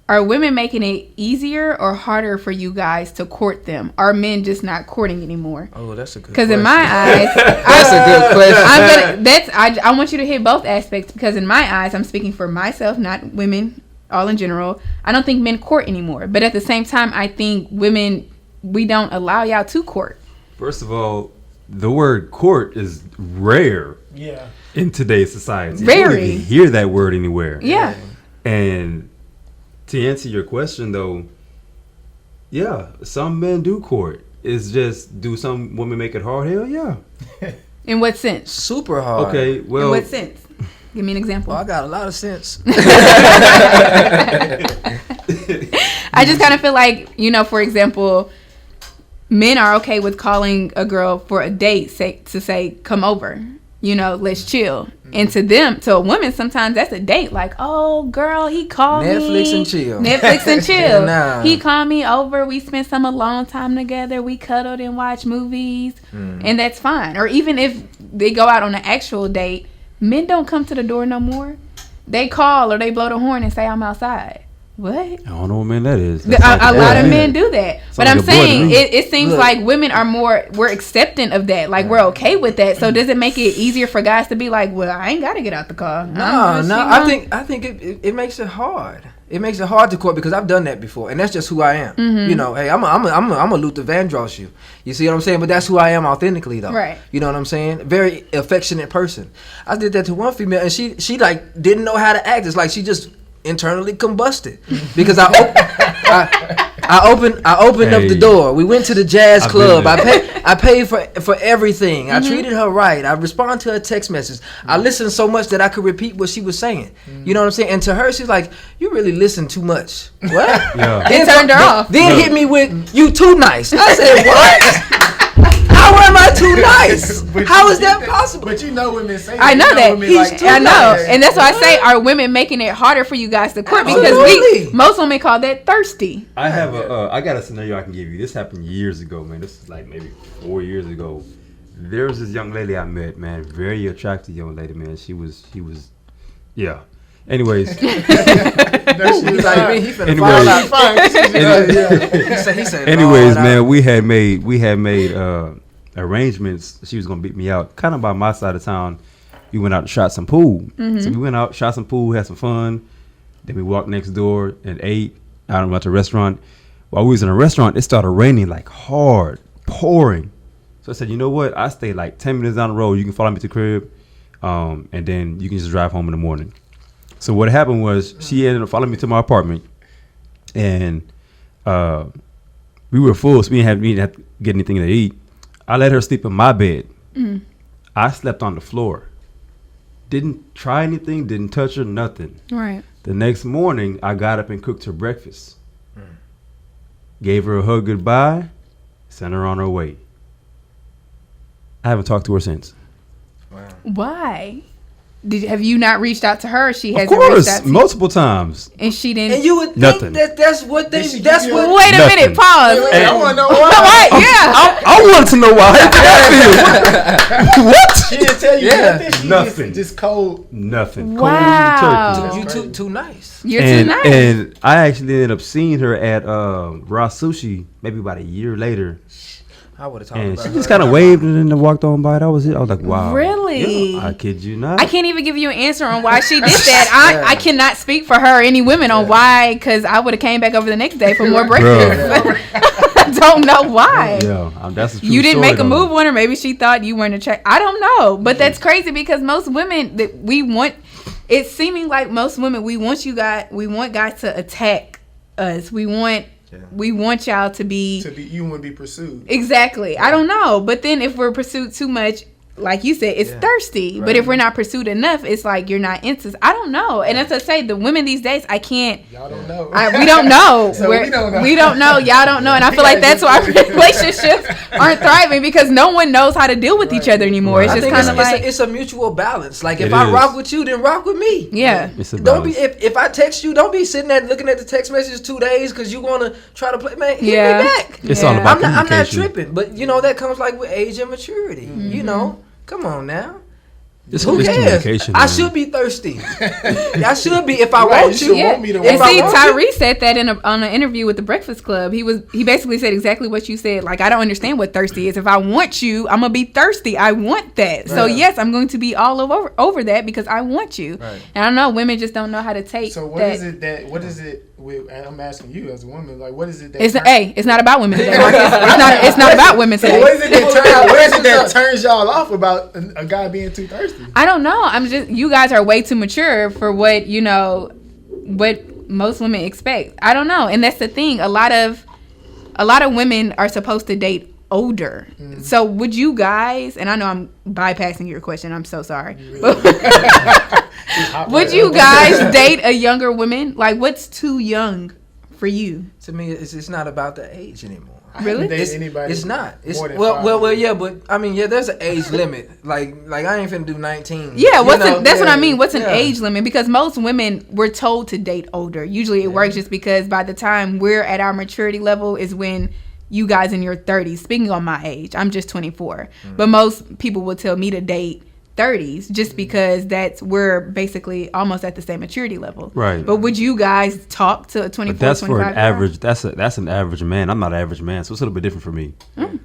S1: Are women making it easier or harder for you guys to court them? Are men just not courting anymore?
S4: Oh, that's a good question.
S1: Because in my eyes,
S4: that's a good question.
S1: I want you to hit both aspects, because in my eyes, I'm speaking for myself, not women, all in general. I don't think men court anymore. But at the same time, I think women, we don't allow y'all to court.
S2: First of all, the word court is rare in today's society.
S1: Very.
S2: You don't even hear that word anywhere.
S1: Yeah.
S2: And to answer your question, though, yeah, some men do court. It's just, do some women make it hard? Hell yeah.
S1: In what sense?
S4: Super hard.
S2: Okay, well.
S1: In what sense? Give me an example.
S4: Well, I got a lot of sense.
S1: I just kind of feel like, you know, for example, men are okay with calling a girl for a date, to say, come over, you know, let's chill. And to a woman, sometimes that's a date. Like, oh, girl, he called
S4: Netflix
S1: me.
S4: and chill.
S1: Netflix and chill.
S4: Nah.
S1: He called me over. We spent some alone time together. We cuddled and watched movies. And that's fine. Or even if they go out on an actual date, men don't come to the door no more. They call or they blow the horn and say, I'm outside. What?
S2: I don't know what man that is.
S1: A lot of men do that. But
S2: like
S1: I'm
S2: a boy to
S1: saying
S2: me.
S1: it seems like women are we're accepting of that. Like, we're okay with that. So does it make it easier for guys to be like, well, I ain't got to get out the car?
S4: No. I think it makes it hard. It makes it hard to court, because I've done that before, and that's just who I am. You know, hey, I'm a Luther Vandross you. You see what I'm saying? But that's who I am authentically, though. Right. You know what I'm saying? Very affectionate person. I did that to one female, and she like didn't know how to act. It's like she just internally combusted, because I opened up the door. We went to the jazz club. I paid for everything. I treated her right. I responded to her text message. I listened so much that I could repeat what she was saying. You know what I'm saying? And to her, she's like, "You really listen too much." What?
S2: Yeah.
S1: It turned her off.
S4: Then hit me with, "You too nice." I said, "What? How am I too nice? How is that possible?"
S3: But you know women say that.
S1: I know that. I know.
S3: Nice.
S1: And that's why I say, are women making it harder for you guys to court?
S4: Absolutely.
S1: Because most women call that thirsty.
S2: I have I got a scenario I can give you. This happened years ago, man. This is like maybe 4 years ago. There was this young lady I met, man. Very attractive young lady, man. She was, yeah. Anyways. Anyways, man, we had made arrangements. She was gonna beat me out, kind of by my side of town. We went out and shot some pool. So we went out, shot some pool, had some fun. Then we walked next door and ate. I went to a restaurant. While we was in a restaurant, it started raining like hard, pouring. So I said, you know what? I stay like 10 minutes down the road. You can follow me to the crib, and then you can just drive home in the morning. So what happened was she ended up following me to my apartment, and we were full, so we didn't have to get anything to eat. I let her sleep in my bed. I slept on the floor. Didn't try anything, didn't touch her, nothing.
S1: Right.
S2: The next morning, I got up and cooked her breakfast. Gave her a hug goodbye, sent her on her way. I haven't talked to her since.
S4: Wow.
S1: Why? Have you not reached out to her? She hasn't
S2: of course,
S1: reached out to
S2: multiple times.
S1: And she didn't.
S4: And you would think
S2: Nothing.
S4: that's what they.
S1: Wait a minute. Pause.
S3: Wait, I want to know why.
S1: What? Yeah.
S2: I wanted to know why. What?
S3: She didn't tell you nothing. She
S2: nothing.
S3: Just cold.
S2: Nothing.
S1: Wow.
S2: Cold turkey.
S4: You too nice.
S1: You're too nice.
S2: And I actually ended up seeing her at Raw Sushi maybe about a year later.
S4: I would have talked
S2: And
S4: about
S2: she
S4: her.
S2: just kind of waved and then walked on by. That was it. I was like, wow.
S1: Really?
S2: Yeah, I kid you not.
S1: I can't even give you an answer on why she did that. I cannot speak for her or any women on why, because I would have came back over the next day for more breakfast. I don't know why.
S2: Yeah, that's a true
S1: You didn't
S2: story,
S1: make a move on her. Maybe she thought you weren't attracted. I don't know. But that's crazy, because most women that we want, it's seeming like most women, we want guys to attack us. We want y'all to be
S3: you want to be pursued.
S1: Exactly. Yeah. I don't know, but then if we're pursued too much, like you said, it's thirsty. Right. But if we're not pursued enough, it's like you're not into. I don't know. And as I say, the women these days, I can't.
S3: Y'all don't know.
S1: We don't know.
S3: So we don't know.
S1: We don't know. Y'all don't know. And I feel like that's why relationships aren't thriving, because no one knows how to deal with each other anymore. Right. It's just kind of like
S4: it's a mutual balance. Like if I rock with you, then rock with me.
S1: Yeah.
S4: Don't be if I text you, don't be sitting there looking at the text messages 2 days because you want to try to play. Man, hit me back.
S2: It's all about
S4: I'm not tripping, but that comes like with age and maturity. Mm-hmm. Come on now. Who cares? I should be thirsty. I should be if I want you.
S1: Yeah. And see, Tyree said that on an interview with the Breakfast Club. He basically said exactly what you said. Like, I don't understand what thirsty is. If I want you, I'm gonna be thirsty. I want that. Right. So yes, I'm going to be all over that because I want you. Right. And I don't know, women just don't know how to take.
S3: So what is it? I'm asking you as a woman, like, what is it that
S1: it's not about women today, Marcus. It's not about women today.
S3: What is it that turns y'all off about a guy being too thirsty?
S1: I don't know. You guys are way too mature for what most women expect. I don't know. And that's the thing. A lot of women are supposed to date older. Mm. So would you guys, and I know I'm bypassing your question, I'm so sorry. Would you guys date a younger woman? Like, what's too young for you?
S4: To me, it's not about the age anymore.
S1: Really?
S4: It's not. It's well, yeah, but I mean, there's an age limit. Like I ain't finna do 19.
S1: Yeah, what I mean. What's an age limit? Because most women we're told to date older. Usually it works just because by the time we're at our maturity level is when you guys in your 30s. Speaking on my age, I'm just 24. But most people will tell me to date 30s just because we're basically almost at the same maturity level.
S2: Right.
S1: But would you guys talk to a 24,
S2: but that's
S1: 25
S2: for an average. That's an average man. I'm not an average man, so it's a little bit different for me.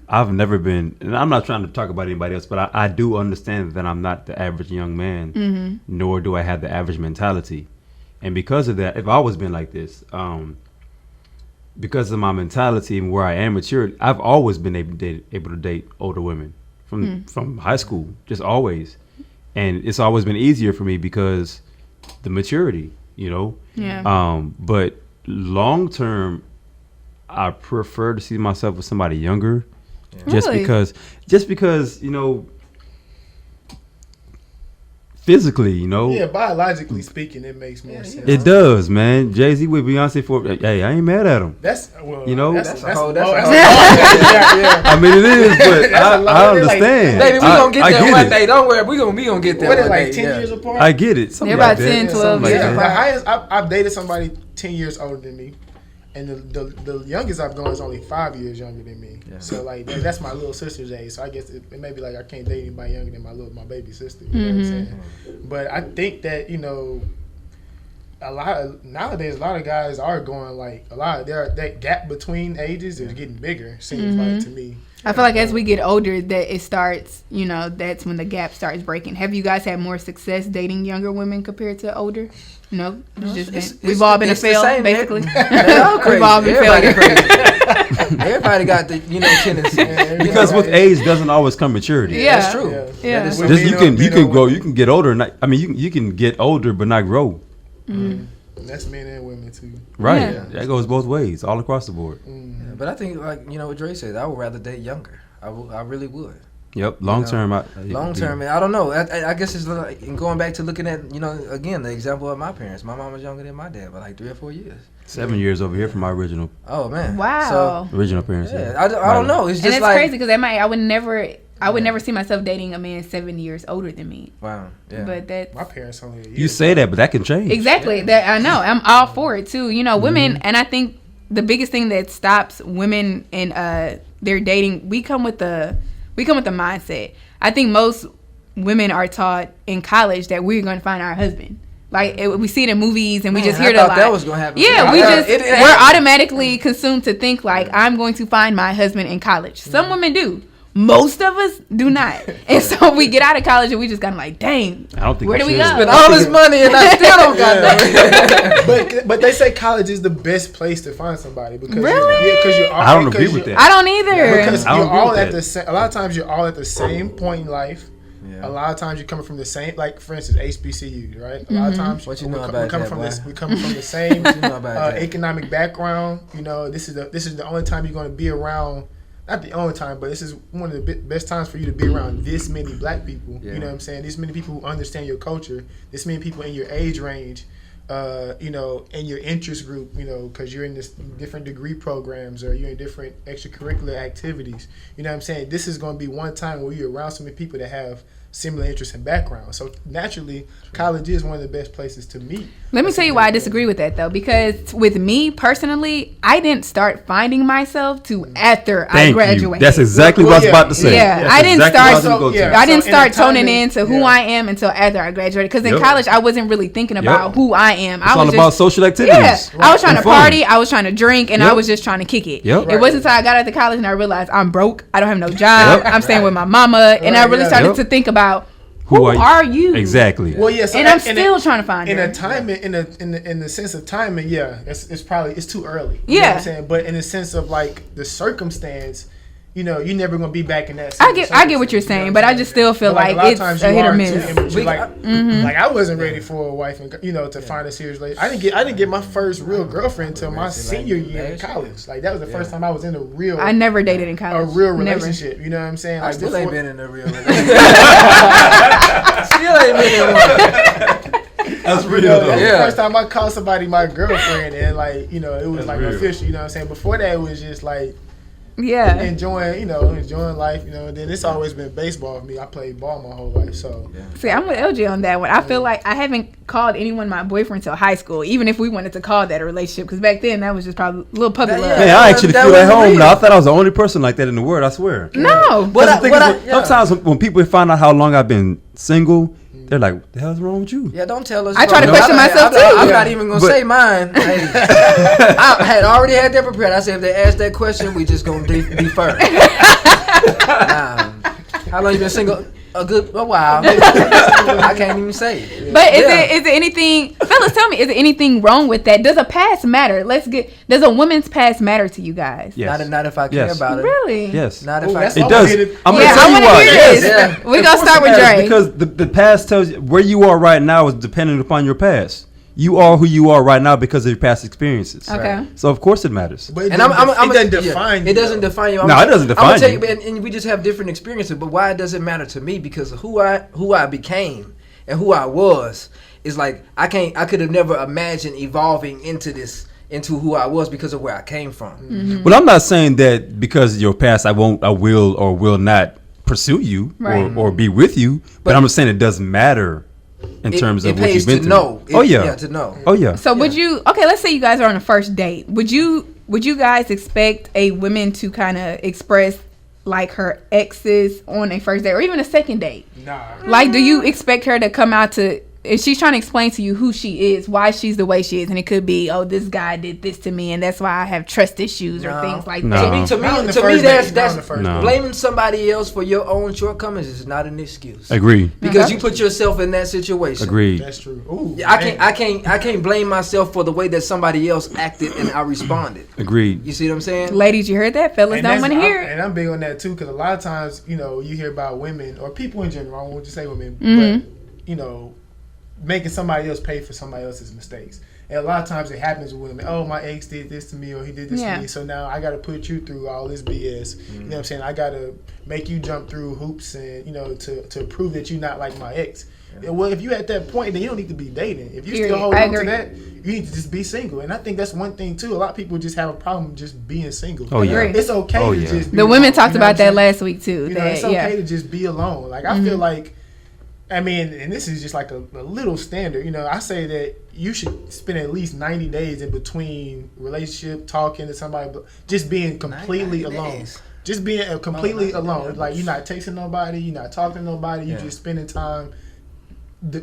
S2: I've never been, and I'm not trying to talk about anybody else, but I do understand that I'm not the average young man, nor do I have the average mentality. And because of that, I've always been like this. Because of my mentality and where I am mature, I've always been able to date older women from high school, just always. And it's always been easier for me because the maturity, Yeah. But long term, I prefer to see myself with somebody younger, just because, physically,
S3: Yeah, biologically speaking, it makes more sense.
S2: It does, man. Jay-Z with Beyonce I ain't mad at him.
S3: That's
S2: I mean, it is, but I understand.
S4: Baby, we gonna get there one day. Don't worry, we gonna get there.
S3: What is like 10 years apart?
S2: I get it.
S1: They're about 10, 12 years.
S3: I've dated somebody 10 years older than me. And the youngest I've gone is only 5 years younger than me. Yeah. So like that's my little sister's age. So I guess it may be like I can't date anybody younger than my baby sister. You know what I'm saying? But I think that nowadays a lot of guys are going like that gap between ages is getting bigger. Seems like to me.
S1: I feel like as we get older, that it starts. That's when the gap starts breaking. Have you guys had more success dating younger women compared to older? No, we've all been a fail, basically. We've all been failures.
S4: Everybody got the tendency.
S2: Because with age doesn't always come maturity.
S1: Yeah,
S4: that's true.
S1: Yeah.
S2: Just you can grow. You can get older. You can get older but not grow.
S3: That's men and women too.
S2: Right. Yeah. That goes both ways, all across the board.
S4: Yeah, but I think, like what Dre said, I would rather date younger. I really would.
S2: Yep. Long term, man.
S4: I don't know. I guess it's like going back to looking at again the example of my parents. My mom was younger than my dad by like 3 or 4 years.
S2: 7 years over here from my original.
S4: Oh man!
S1: Wow.
S2: So, original parents.
S4: Yeah. I don't know. It's just
S1: and it's crazy because I would never see myself dating a man 7 years older than me.
S4: Wow. Yeah.
S1: But that's
S3: my parents only.
S2: You say that, but that can change.
S1: Exactly. Yeah. That I know. I'm all for it too. Women, and I think the biggest thing that stops women in their dating, we come with the mindset. I think most women are taught in college that we're going to find our husband. Like we see it in movies, and we just hear it a lot.
S4: That was going to happen.
S1: Yeah, we're automatically consumed to think like I'm going to find my husband in college. Some women do. Most of us do not. And so we get out of college and we just kind of like, dang,
S2: I don't think
S1: where do we go?
S4: Spend all this money and I still don't got nothing.
S3: But they say college is the best place to find somebody because
S1: really?
S2: I don't agree with that.
S1: I don't either.
S3: Because you're all at the same. A lot of times you're all at the same point in life. A lot of times you're coming from the same, like for instance, HBCU, right? A lot of times
S4: What you know
S3: we're
S4: about
S3: coming
S4: that,
S3: from
S4: boy?
S3: we coming from the same
S4: What you know about that?
S3: economic background. You know, this is the only time you're going to be around. Not the only time, but this is one of the best times for you to be around this many black people.
S4: Yeah.
S3: You know what I'm saying? This many people who understand your culture. This many people in your age range. You know, in your interest group, you know, because you're in this different degree programs or you're in different extracurricular activities. You know what I'm saying? This is going to be one time where you're around so many people that have similar interests and backgrounds. So naturally, college is one of the best places to meet.
S1: Let me tell you why I disagree with that, though, because with me personally, I didn't start finding myself to after I graduated.
S2: That's exactly what I was about to say.
S1: Yeah,
S2: That's
S1: I didn't
S2: exactly
S1: start.
S2: what
S1: I didn't
S3: So
S1: start
S3: in the timing-
S1: toning into who I am until after I graduated. Because in college, I wasn't really thinking about who I am.
S2: It's
S1: I
S2: all
S1: was
S2: about
S1: just,
S2: social activities.
S1: Yeah, I was trying to
S2: and fun.
S1: party, I was trying to drink, and I was just trying to kick it.
S2: Yep.
S1: It wasn't until I got out of college and I realized I'm broke. I don't have no job. I'm staying with my mama, and I really started to think about who are you?
S2: Exactly.
S3: Well, yeah, so
S1: and I'm still trying to find
S3: in
S1: her.
S3: a timing, in the sense of timing, yeah, it's probably too early.
S1: Yeah.
S3: You know what I'm saying? But in the sense of like the circumstance, you know, you're never gonna be back in that.
S1: I get what you're saying, but I just still feel like
S3: lot of
S1: it's
S3: times
S1: a
S3: you
S1: hit or
S3: are
S1: miss.
S3: too immature. Like I wasn't ready for a wife, and you know, to find a serious lady. I didn't get my first real girlfriend until my senior year in college. Like that was the first time I was in a real.
S1: I never dated in college.
S3: A real
S1: Never.
S3: relationship. You know what I'm saying?
S4: I
S3: Like
S4: still
S3: before,
S4: ain't been in a real relationship. Still ain't been in one.
S2: That's real.
S3: You know, that's
S4: Yeah.
S3: the first time I called somebody my girlfriend, and like, you know, it was
S2: That's
S3: like
S2: real.
S3: official. You know what I'm saying? Before that, it was just like
S1: Yeah.
S3: enjoying life. You know, and then it's always been baseball for me. I played ball my whole life, so
S1: See, I'm with LJ on that one. I feel like I haven't called anyone my boyfriend till high school, even if we wanted to call that a relationship, because back then that was just probably a little puppy love.
S2: Man, I actually
S4: That
S2: feel at
S4: wasn't
S2: home
S4: real.
S2: now. I thought I was the only person like that in the world. I swear.
S1: No.
S2: Sometimes when people find out how long I've been single, they're like, "What the hell's wrong with you?"
S4: Yeah, don't tell us.
S1: I try to
S4: No,
S1: question myself, too.
S4: I'm
S3: Yeah.
S4: not even gonna
S2: But-
S4: say mine. Hey, I had already had that prepared. I said if they ask that question, we just gonna defer. How long you been single? A while. I can't even say.
S1: But is it anything, fellas? Tell me, is there anything wrong with that? Does a past matter? Does a woman's past matter to you guys?
S2: Yes.
S4: Not if I care
S2: Yes.
S4: about it.
S1: Really?
S2: Yes.
S4: Not if
S3: Ooh,
S4: I.
S3: that's
S2: It
S3: all
S2: does.
S3: I needed.
S2: I'm gonna
S1: Yeah,
S2: tell
S1: I
S2: you
S1: want
S2: why.
S1: to hear
S2: Yes.
S1: this.
S4: Yeah.
S1: We're gonna start with Dre.
S2: Because the past tells you where you are right now is dependent upon your past. You are who you are right now because of your past experiences.
S1: Okay.
S2: So of course it matters.
S3: But it
S4: And
S3: doesn't,
S4: I'm
S3: it doesn't define you.
S4: It doesn't define you.
S2: No, it doesn't define
S4: tell
S2: you.
S4: And we just have different experiences. But why does it matter to me? Because of who I became and who I was is like I could have never imagined evolving into who I was because of where I came from.
S1: Mm-hmm.
S2: Well, I'm not saying that because of your past, I will or will not pursue you
S1: Right.
S2: or be with you. But I'm just saying it doesn't matter in terms of
S4: it
S2: what
S4: pays
S2: you've been
S4: to
S2: through.
S4: know.
S2: Oh yeah.
S4: To know.
S2: Oh yeah.
S1: So would you? Okay, let's say you guys are on a first date. Would you guys expect a woman to kind of express like her exes on a first date or even a second date?
S3: Nah.
S1: Like, do you expect her to come out to? If she's trying to explain to you who she is, why she's the way she is, and it could be, oh, this guy did this to me, and that's why I have trust issues or
S4: No.
S1: things like
S2: No.
S1: that.
S4: To
S3: Not on
S4: me,
S3: the
S4: to me,
S3: first
S4: that's
S3: date, not on the first
S2: No.
S3: date.
S4: blaming somebody else for your own shortcomings is not an excuse.
S2: Agree.
S4: Because
S1: Okay.
S4: you put yourself in that situation.
S2: Agreed.
S3: That's true. Ooh,
S4: I
S3: man.
S4: can't blame myself for the way that somebody else acted and I responded.
S2: Agreed.
S4: You see what I'm saying?
S1: Ladies, you heard that? Fellas
S3: And
S1: don't want to hear
S3: And
S1: it.
S3: I'm big on that too, because a lot of times, you know, you hear about women or people in general. I won't just say women,
S1: Mhm.
S3: but you know, making somebody else pay for somebody else's mistakes. And a lot of times it happens with women. Oh, my ex did this to me, or he did this
S1: Yeah.
S3: to me. So now I got to put you through all this BS. You know what I'm saying? I got to make you jump through hoops and to prove that you're not like my ex. And well, if you're at that point, then you don't need to be dating. If you
S1: Period.
S3: still hold
S1: I
S3: on to
S1: agree.
S3: that, you need to just be single. And I think that's one thing too. A lot of people just have a problem just being single.
S2: Oh, yeah.
S1: Agree.
S3: It's okay
S2: Oh,
S3: to
S2: yeah.
S3: just be
S1: The women
S3: alone,
S1: talked
S3: you know
S1: about
S3: what I'm
S1: that
S3: saying?
S1: last week too.
S3: You know,
S1: That,
S3: it's okay
S1: yeah.
S3: to just be alone. Like I feel like, I mean, and this is just like a little standard. You know, I say that you should spend at least 90 days in between relationship, talking to somebody, but just being completely
S4: 90
S3: alone.
S4: days.
S3: Just being completely
S4: 90
S3: alone.
S4: days.
S3: Like you're not texting nobody, you're not talking to nobody. You're
S4: Yeah.
S3: just spending time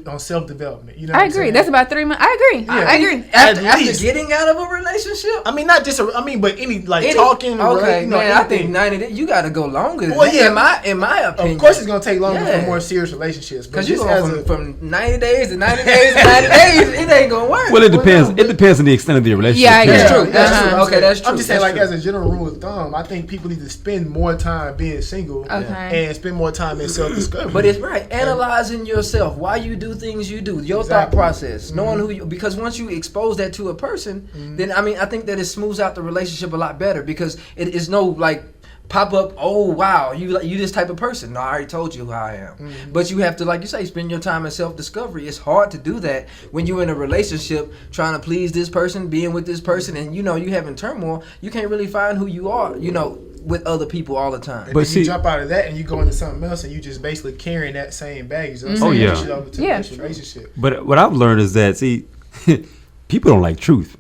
S3: on self development. You know,
S1: I agree. That's about 3 months. I agree.
S3: Yeah.
S1: I agree.
S4: After getting out of a relationship.
S3: I mean, not just. But any talking.
S4: Okay, man. I think
S3: anything.
S4: 90 days. You got to go longer. Than
S3: Well,
S4: that, in my opinion.
S3: Of course, it's gonna take longer
S4: Yeah.
S3: for more serious relationships.
S4: Because you go from 90 days to 90 days to 90 days, it ain't gonna work.
S2: Well, it depends. It depends on the extent of the relationship.
S1: Yeah, I
S2: too.
S1: agree.
S4: That's true. That's
S1: Uh-huh.
S4: true. Okay, that's true.
S3: I'm just saying,
S4: That's
S3: like
S4: true.
S3: as a general rule of thumb, I think people need to spend more time being single
S1: Okay.
S3: and spend more time in self discovery.
S4: But it's right. Analyzing yourself, why you do things you do, your thought process, knowing who you. Because once you expose that to a person, then I think that it smooths out the relationship a lot better because it is no like pop up. Oh wow, you this type of person. No, I already told you who I am. But you have to, like you say, spend your time in self discovery. It's hard to do that when you're in a relationship trying to please this person, being with this person, and you having turmoil. You can't really find who you are. With other people all the time.
S3: And
S2: But
S3: then you jump out of that and you go into something else and you just basically carrying that same baggage.
S2: Oh, yeah.
S3: Over to
S1: Yeah.
S3: this relationship.
S2: But what I've learned is that people don't like truth.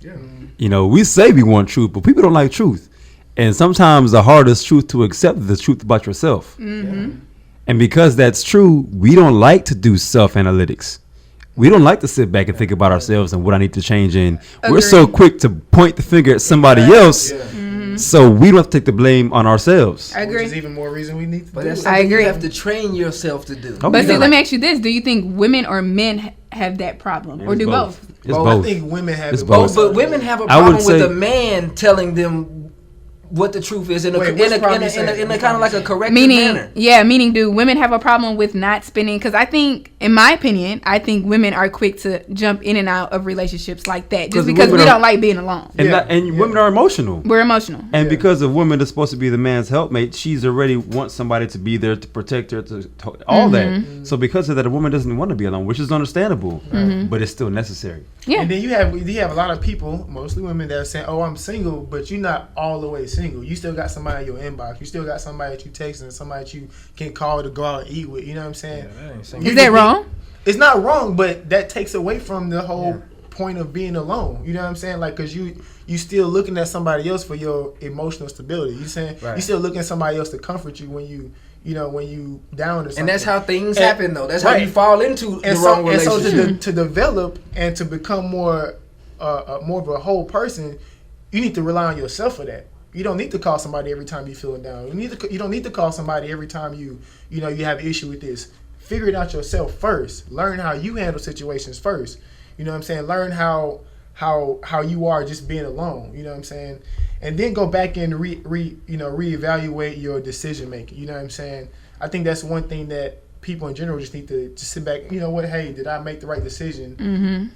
S3: Yeah.
S2: We say we want truth, but people don't like truth. And sometimes the hardest truth to accept is the truth about yourself.
S1: Mm-hmm.
S2: And because that's true, we don't like to do self-analytics. We don't like to sit back and think about ourselves and what I need to change in. We're so quick to point the finger at somebody else, so we don't have to take the blame on ourselves.
S1: I agree.
S3: Which is even more reason we need to
S4: But
S3: do
S4: that's
S3: it.
S4: something
S1: agree.
S4: you have to train yourself to do.
S2: Oh,
S1: But
S2: yeah.
S1: see, let me ask you this: do you think women or men have that problem, or
S2: It's
S1: do
S2: both.
S1: both?
S2: It's
S3: I
S2: both.
S3: think women have
S2: It's
S3: it
S2: both.
S4: But women have a
S2: I would
S4: problem with
S2: say-
S4: a man telling them what the truth is in a
S3: Wait, which problem you saying?
S4: in a
S3: Which
S4: kind of like a
S3: problem
S4: corrective
S1: Meaning,
S4: manner.
S1: do women have a problem with not spending? Because I think, in my opinion, women are quick to jump in and out of relationships like that, just
S2: 'Cause
S1: because we
S2: women are-
S1: don't like being alone.
S2: And,
S3: Yeah,
S2: women are emotional.
S1: We're emotional.
S2: And because a woman is supposed to be the man's helpmate, she's already wants somebody to be there to protect her, to all that. So because of that, a woman doesn't want to be alone, which is understandable, but it's still necessary.
S1: Yeah.
S3: And then you have a lot of people, mostly women, that are saying, "Oh, I'm single," but you're not all the way single. You still got somebody in your inbox. You still got somebody that you text and somebody that you can call to go out and eat with. You know what I'm saying?
S1: Is that wrong?
S3: It's not wrong, but that takes away from the whole point of being alone. You know what I'm saying? Like, cause you still looking at somebody else for your emotional stability. You saying you still looking at somebody else to comfort you when you when you down or something.
S4: And that's how things happen, though. That's how
S3: Right.
S4: you fall into the
S3: and
S4: wrong
S3: and
S4: relationship.
S3: so to develop and to become more of a whole person, you need to rely on yourself for that. You don't need to call somebody every time you feeling down. You don't need to call somebody every time you have an issue with this. Figure it out yourself first. Learn how you handle situations first. You know what I'm saying? Learn how you are just being alone. You know what I'm saying? And then go back and reevaluate your decision making. You know what I'm saying? I think that's one thing that people in general just need to just sit back. You know what? Hey, did I make the right decision?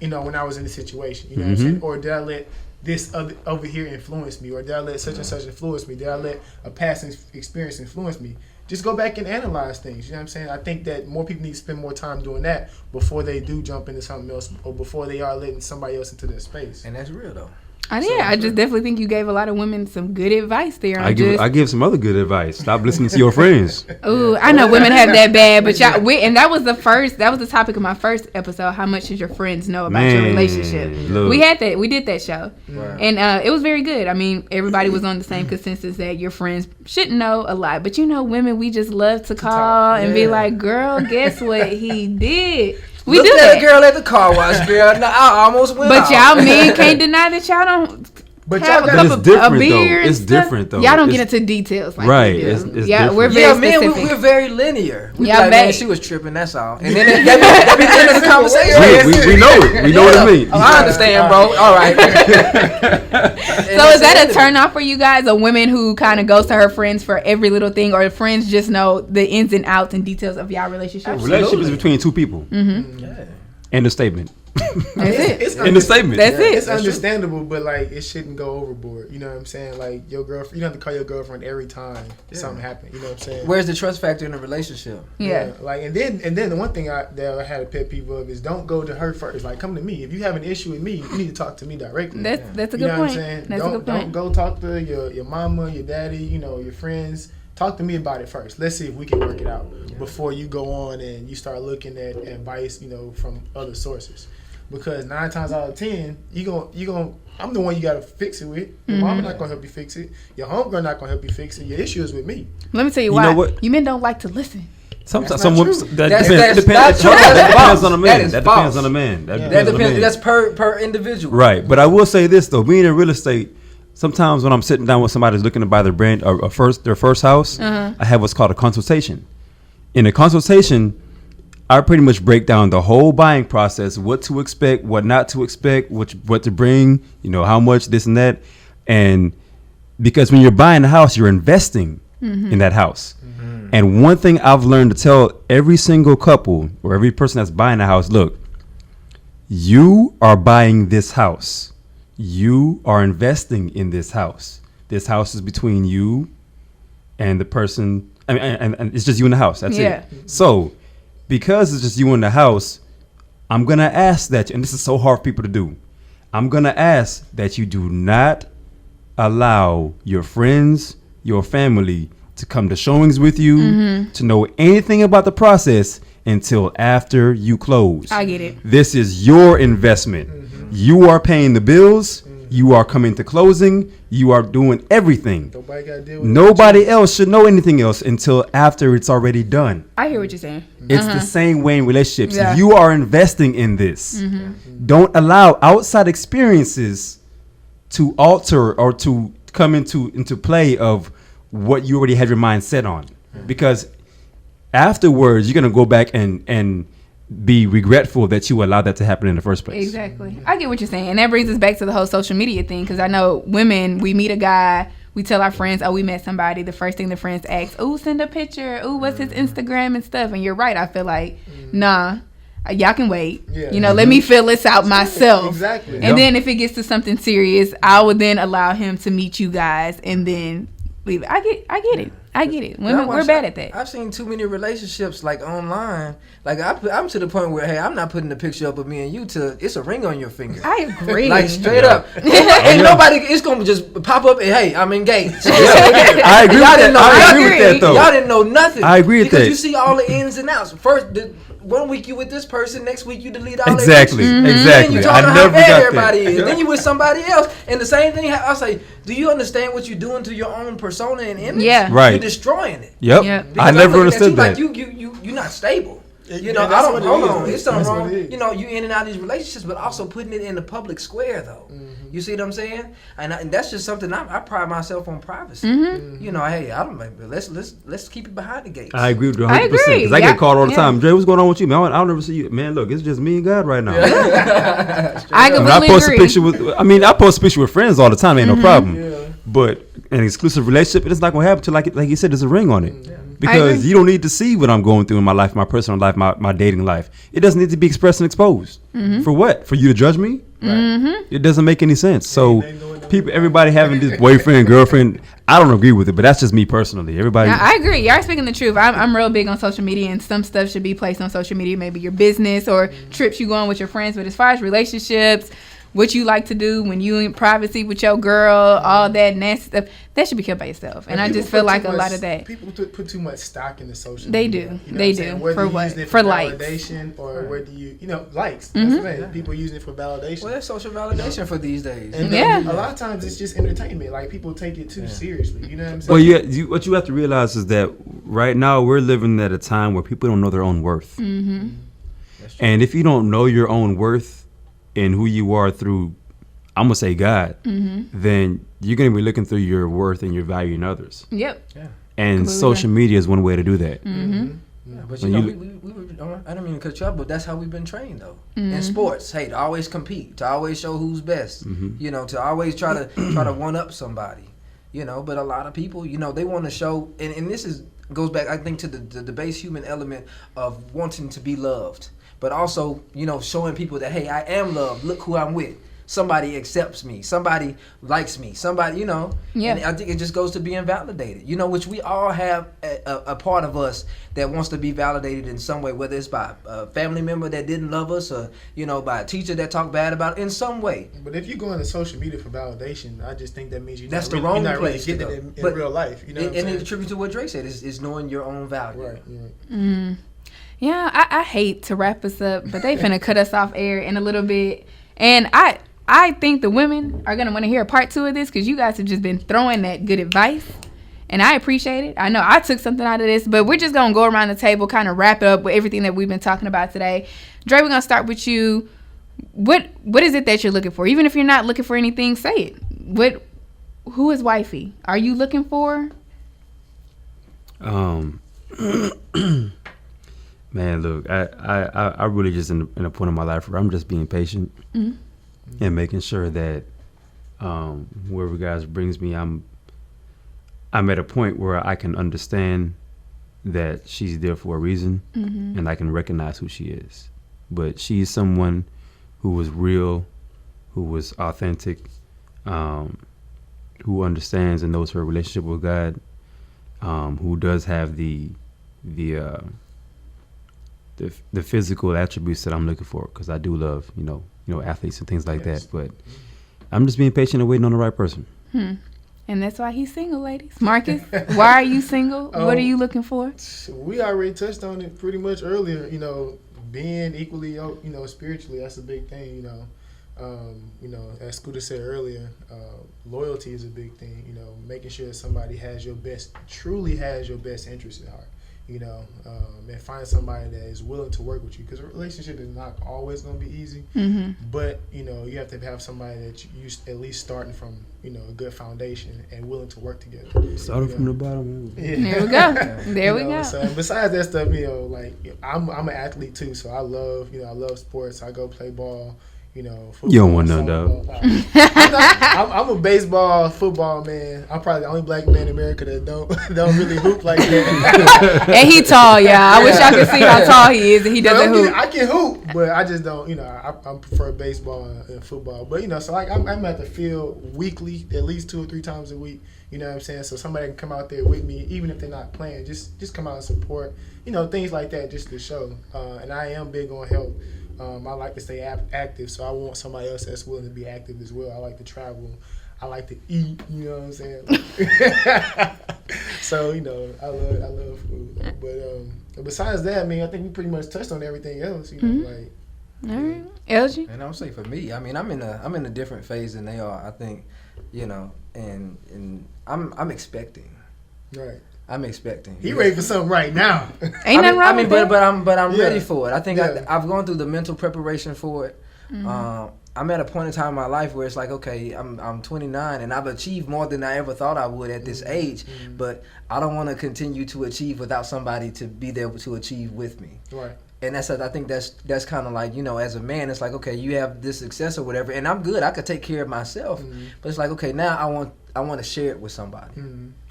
S3: When I was in the situation. You know what I'm saying? Or did I let this other over here influence me? Or did I let such and such influence me? Did I let a past experience influence me? Just go back and analyze things. You know what I'm saying? I think that more people need to spend more time doing that before they do jump into something else or before they are letting somebody else into their space.
S4: And that's real, though.
S1: I just definitely think you gave a lot of women some good advice there.
S2: I give some other good advice. Stop listening to your friends.
S1: Ooh, I know women have that bad, but and that was the topic of my first episode. How much does your friends know about your relationship?
S2: Look.
S1: We did that show, and it was very good. I mean, everybody was on the same consensus that your friends shouldn't know a lot, but women, we just love to call and be like, "Girl, guess what he did." We
S4: Look
S1: do
S4: at
S1: that.
S4: a girl at the car wash, girl. No, I almost went
S1: But
S4: off.
S1: y'all men can't deny that y'all don't
S3: But
S1: have a
S3: y'all
S1: cup
S2: it's
S1: of
S2: different,
S1: a beer
S2: though. It's
S1: and stuff.
S2: different, though.
S1: Y'all don't
S2: It's-
S1: get into details like
S2: Right,
S1: we do.
S2: it's
S1: Yeah,
S2: different.
S1: we're very
S4: Yeah, man,
S1: specific.
S4: we're very linear. We
S1: Yeah,
S4: like, man,
S1: babe.
S4: she was tripping, that's all. And then that be the end of the conversation.
S2: We know it. We know what it means.
S4: Oh, I understand, bro. All right.
S1: So is that a turn off for you guys? A woman who kind of goes to her friends for every little thing, or friends just know the ins and outs and details of y'all relationship?
S2: Relationship is between two people.
S4: Yeah.
S2: End of statement.
S1: That's it.
S3: It's
S2: In the statement.
S1: That's it.
S3: It's understandable, but like it shouldn't go overboard. You know what I'm saying? Like your girlfriend, you don't have to call your girlfriend every time something happens. You know what I'm saying?
S4: Where's the trust factor in a relationship?
S1: Yeah.
S3: Like and then the one thing that I had a pet peeve of is don't go to her first. Like come to me. If you have an issue with me, you need to talk to me directly.
S1: That's a
S3: You
S1: good
S3: know
S1: point.
S3: what I'm saying?
S1: That's a good
S3: Don't
S1: point.
S3: go talk to your mama, your daddy, your friends. Talk to me about it first. Let's see if we can work it out before you go on and you start looking at advice, from other sources. Because 9 times out of 10, I'm the one you gotta fix it with. Your mama not gonna help you fix it. Your homegirl not gonna help you fix it. Your issue is with me.
S1: Let me tell you
S2: You
S1: why.
S2: know what?
S1: You men don't like to listen.
S2: Sometimes
S3: That's not
S2: some
S3: true.
S2: that
S4: That's
S2: depends
S4: not true.
S2: that
S4: That's
S2: depends
S4: false.
S2: on the man.
S4: That is
S2: That
S4: false.
S2: depends on the man. That
S3: Yeah.
S2: depends
S4: That
S2: on the man.
S4: depends. That's per individual.
S2: Right, but I will say this though: being in real estate, sometimes when I'm sitting down with somebody who's looking to buy their their first house, I have what's called a consultation. In a consultation, I pretty much break down the whole buying process: what to expect, what not to expect, what to bring, how much, this and that, and because when you're buying a house, you're investing in that house. And one thing I've learned to tell every single couple or every person that's buying a house: look, you are buying this house. You are investing in this house. This house is between you and the person. I mean, and it's just you in the house. That's it. So, because it's just you in the house, I'm gonna ask that, and this is so hard for people to do. I'm gonna ask that you do not allow your friends, your family, to come to showings with you, to know anything about the process until after you close.
S1: I get it.
S2: This is your investment. You are paying the bills. You are coming to closing. You are doing everything.
S3: Nobody got to deal with
S2: Nobody else should know anything else until after it's already done.
S1: I hear what you're saying.
S2: It's the same way in relationships.
S1: Yeah.
S2: You are investing in this. Don't allow outside experiences to alter or to come into play of what you already had your mind set on. Because afterwards, you're going to go back and be regretful that you allowed that to happen in the first place.
S1: Exactly. I get what you're saying. And that brings us back to the whole social media thing. Because I know women, we meet a guy, we tell our friends, oh, we met somebody. The first thing the friends ask, oh, send a picture. Oh, what's his Instagram and stuff. And you're right. I feel like, nah, y'all can wait.
S3: Yeah.
S1: Let me fill this out myself.
S3: Exactly.
S1: And then if it gets to something serious, I would then allow him to meet you guys and then leave it. I get it. Women, we're bad at that.
S4: I've seen too many relationships like online. Like I'm to the point where, hey, I'm not putting a picture up of me and you to it's a ring on your finger.
S1: I agree.
S4: Like straight up. Ain't nobody. It's gonna just pop up and hey, I'm engaged.
S2: I agree with that. I agree with that though.
S4: Y'all didn't know nothing.
S2: I agree with that.
S4: Because you see all the ins and outs. First, one week you with this person, next week you delete all
S2: Exactly.
S4: their pictures.
S2: Exactly.
S4: Then you talking
S2: I
S4: about
S2: never
S4: how bad
S2: got
S4: everybody
S2: that.
S4: is. Then you with somebody else, and the same thing. I say, do you understand what you're doing to your own persona and image?
S1: Yeah.
S2: Right.
S4: You're destroying it.
S1: Yep.
S4: Because
S2: I
S4: I'm
S2: never
S4: looking at
S2: understood
S4: you
S2: that.
S4: Like you're not stable.
S3: Yeah,
S4: I
S3: that's
S4: don't
S3: what it
S4: hold
S3: is.
S4: on. It's something
S3: That's what
S4: wrong.
S3: it is.
S4: You in and out of these relationships, but also putting it in the public square though. You see what I'm saying? And that's just something I pride myself on privacy. Hey, I don't. Let's keep it behind the gates.
S2: I agree with you 100%.
S1: I agree.
S2: Because I
S1: Yeah.
S2: get called all the
S1: Yeah.
S2: time. Dre, what's going on with you, man? I'll never see you. Man, look, it's just me and God right now.
S1: I
S2: When I
S1: completely
S2: post
S1: agree.
S2: a picture with, I post a picture with friends all the time. Ain't no problem.
S3: Yeah.
S2: But an exclusive relationship, it's not gonna happen till like you said, there's a ring on it.
S1: I
S2: Because
S1: agree.
S2: you don't need to see what I'm going through in my life, my personal life, my dating life. It doesn't need to be expressed and exposed. For what? For you to judge me? It doesn't make any sense. So everybody having this boyfriend, girlfriend, I don't agree with it, but that's just me personally. Everybody.
S1: Yeah, I agree. Y'all speaking the truth. I'm real big on social media, and some stuff should be placed on social media, maybe your business or trips you go on with your friends. But as far as relationships, what you like to do when you in privacy with your girl, all that nasty stuff, that should be kept by yourself. And I
S3: people
S1: just feel
S3: put
S1: like
S3: too
S1: a
S3: much-
S1: lot of that.
S3: People put too much stock in the social
S1: They
S3: media.
S1: do.
S3: You know
S1: They
S3: what I'm
S1: do.
S3: saying? Whether
S1: For
S3: you're
S1: what?
S3: using it
S1: For
S3: for
S1: likes.
S3: validation or whether you likes. That's the thing. People using it for validation.
S4: Well, that's social validation for these days.
S3: And
S1: Yeah.
S3: a lot of times it's just entertainment. Like people take it too seriously. You know what I'm saying?
S2: Well, yeah. What you have to realize is that right now we're living at a time where people don't know their own worth. And if you don't know your own worth and who you are through, I'm gonna say God, then you're gonna be looking through your worth and your value in others.
S1: Yep.
S2: And
S1: Completely
S2: social media is one way to do that.
S4: Yeah, but
S2: When
S4: you know,
S2: you
S4: we were, I don't mean to cut you off, but that's how we've been trained though. In sports, hey, to always compete, to always show who's best. To always try to one up somebody. But a lot of people, they want to show, and this goes back, I think, to the base human element of wanting to be loved, but also, showing people that, hey, I am loved. Look who I'm with. Somebody accepts me. Somebody likes me. Somebody,
S1: Yeah.
S4: And I think it just goes to being validated, which we all have a part of us that wants to be validated in some way, whether it's by a family member that didn't love us or, by a teacher that talked bad about it in some way.
S3: But if you go into social media for validation, I just think that means you're
S4: That's
S3: not
S4: the
S3: really,
S4: wrong
S3: you're not really
S4: place
S3: getting
S4: to
S3: it
S4: go.
S3: in real life. You know what I'm
S4: And
S3: saying?
S4: it attributes to what Dre said, is knowing your own value.
S3: Right.
S1: Yeah, I hate to wrap us up, but they finna cut us off air in a little bit. And I think the women are gonna want to hear a part 2 of this because you guys have just been throwing that good advice. And I appreciate it. I know I took something out of this, but we're just going to go around the table, kind of wrap it up with everything that we've been talking about today. Dre, we're going to start with you. What is it that you're looking for? Even if you're not looking for anything, say it. Who is wifey? Are you looking for?
S2: Man, look, I really just in a point in my life where I'm just being patient and making sure that wherever God brings me, I'm at a point where I can understand that she's there for a reason, and I can recognize who she is. But she's someone who was real, who was authentic, who understands and knows her relationship with God, who does have the physical attributes that I'm looking for, because I do love, athletes and things like that. But I'm just being patient and waiting on the right person.
S1: And that's why he's single, ladies. Marcus, why are you single? What are you looking for?
S3: We already touched on it pretty much earlier. Being equally, spiritually, that's a big thing. As Scooter said earlier, loyalty is a big thing. Making sure that somebody truly has your best interest at heart. And find somebody that is willing to work with you, because a relationship is not always going to be easy. But you have to have somebody that you at least starting from a good foundation and willing to work together.
S2: Starting from the bottom.
S1: Yeah. There we go. There we go.
S3: So besides that stuff, I'm an athlete too, so I love sports. I go play ball. Football,
S2: you don't want none, dog.
S3: I'm a baseball, football man. I'm probably the only black man in America that don't really hoop like that.
S1: And he tall, yeah. I wish y'all could see how tall he is, and he doesn't hoop.
S3: I can hoop, but I just don't. I prefer baseball and football. But so I'm at the field weekly, at least 2 or 3 times a week. You know what I'm saying? So somebody can come out there with me, even if they're not playing. Just come out and support. Things like that, just to show. And I am big on health. I like to stay active, so I want somebody else that's willing to be active as well. I like to travel. I like to eat, you know what I'm saying? So, I love food. But besides that, I think we pretty much touched on everything else,
S1: All right. LG?
S4: And I would say for me, I'm in a different phase than they are. I think, and I'm expecting.
S3: Right.
S4: I'm expecting.
S3: He ready for something right now.
S1: Ain't nothing wrong with that.
S4: But I'm ready for it. I think I've gone through the mental preparation for it. I'm at a point in time in my life where it's like, okay, I'm 29 and I've achieved more than I ever thought I would at this age, but I don't want to continue to achieve without somebody to be there to achieve with me.
S3: Right.
S4: And I think that's kind of like, as a man, it's like, okay, you have this success or whatever, and I'm good. I could take care of myself. But it's like, okay, now I want to share it with somebody.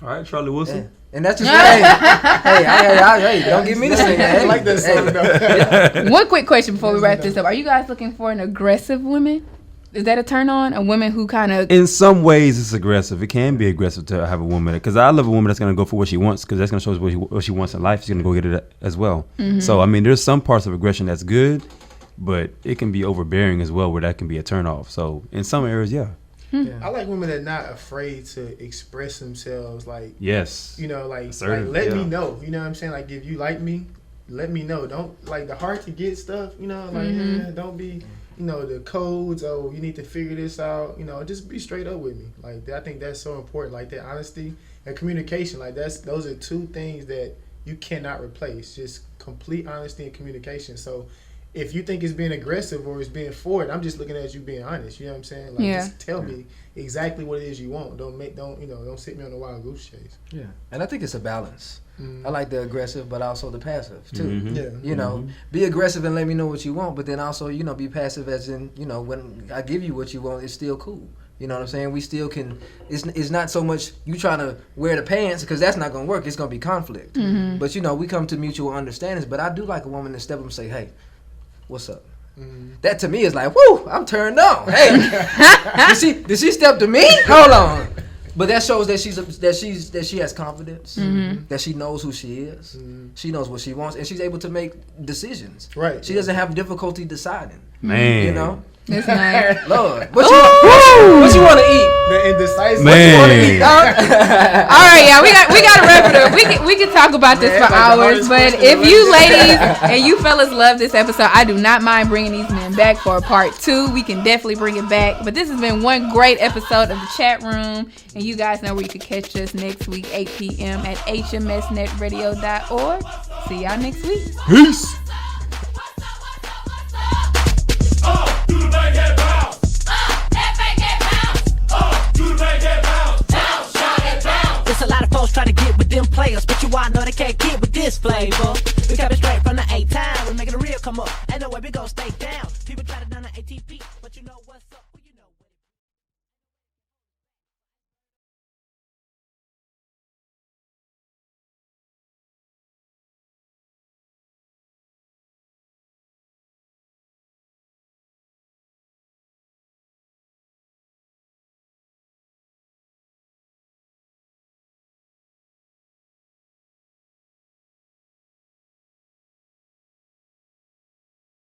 S2: All right, Charlie Wilson.
S4: Yeah. And that's just hey, don't get me to sing that.
S3: I like that song though.
S1: One quick question before we wrap this up. Are you guys looking for an aggressive woman? Is that a turn on? A woman who kind of...
S2: In some ways, it's aggressive. It can be aggressive to have a woman. Because I love a woman that's going to go for what she wants, because that's going to show us what she wants in life. She's going to go get it as well. So, there's some parts of aggression that's good, but it can be overbearing as well, where that can be a turn off. So, in some areas, yeah.
S3: I like women that are not afraid to express themselves.
S2: Yes.
S3: Assertive, let me know. You know what I'm saying? If you like me, let me know. Don't the hard to get stuff. Don't be... the codes, you need to figure this out. Just be straight up with me. I think that's so important. That honesty and communication. Those are 2 things that you cannot replace. Just complete honesty and communication. So if you think it's being aggressive or it's being forward, I'm just looking at you being honest. You know what I'm saying? Just tell me exactly what it is you want. Don't sit me on a wild goose chase.
S4: Yeah. And I think it's a balance. I like the aggressive, but also the passive too. Be aggressive and let me know what you want, but then also, be passive as in, when I give you what you want, it's still cool. You know what I'm saying? We still can. It's not so much you trying to wear the pants, because that's not gonna work. It's gonna be conflict. But we come to mutual understandings. But I do like a woman to step up and say, "Hey, what's up?" That to me is like, "Woo, I'm turned on." Hey, did she step to me? Hold on. But that shows that she has confidence, that she knows who she is, she knows what she wants, and she's able to make decisions.
S3: Right.
S4: She doesn't have difficulty deciding.
S2: Man,
S1: That's nice.
S4: Lord, what you want to eat?
S3: The indecisive.
S2: Man.
S1: All right, y'all. We got to wrap it up. We can talk about this for hours, but if you ladies and you fellas love this episode, I do not mind bringing these men back for a part 2. We can definitely bring it back. But this has been one great episode of the chat room, and you guys know where you can catch us next week, 8 p.m. at hmsnetradio.org. See y'all next week.
S2: Peace.
S5: There's a lot of folks trying to get with them players, but you all know they can't get with this flavor. We kept it straight from the 8 time, we're making the real come up.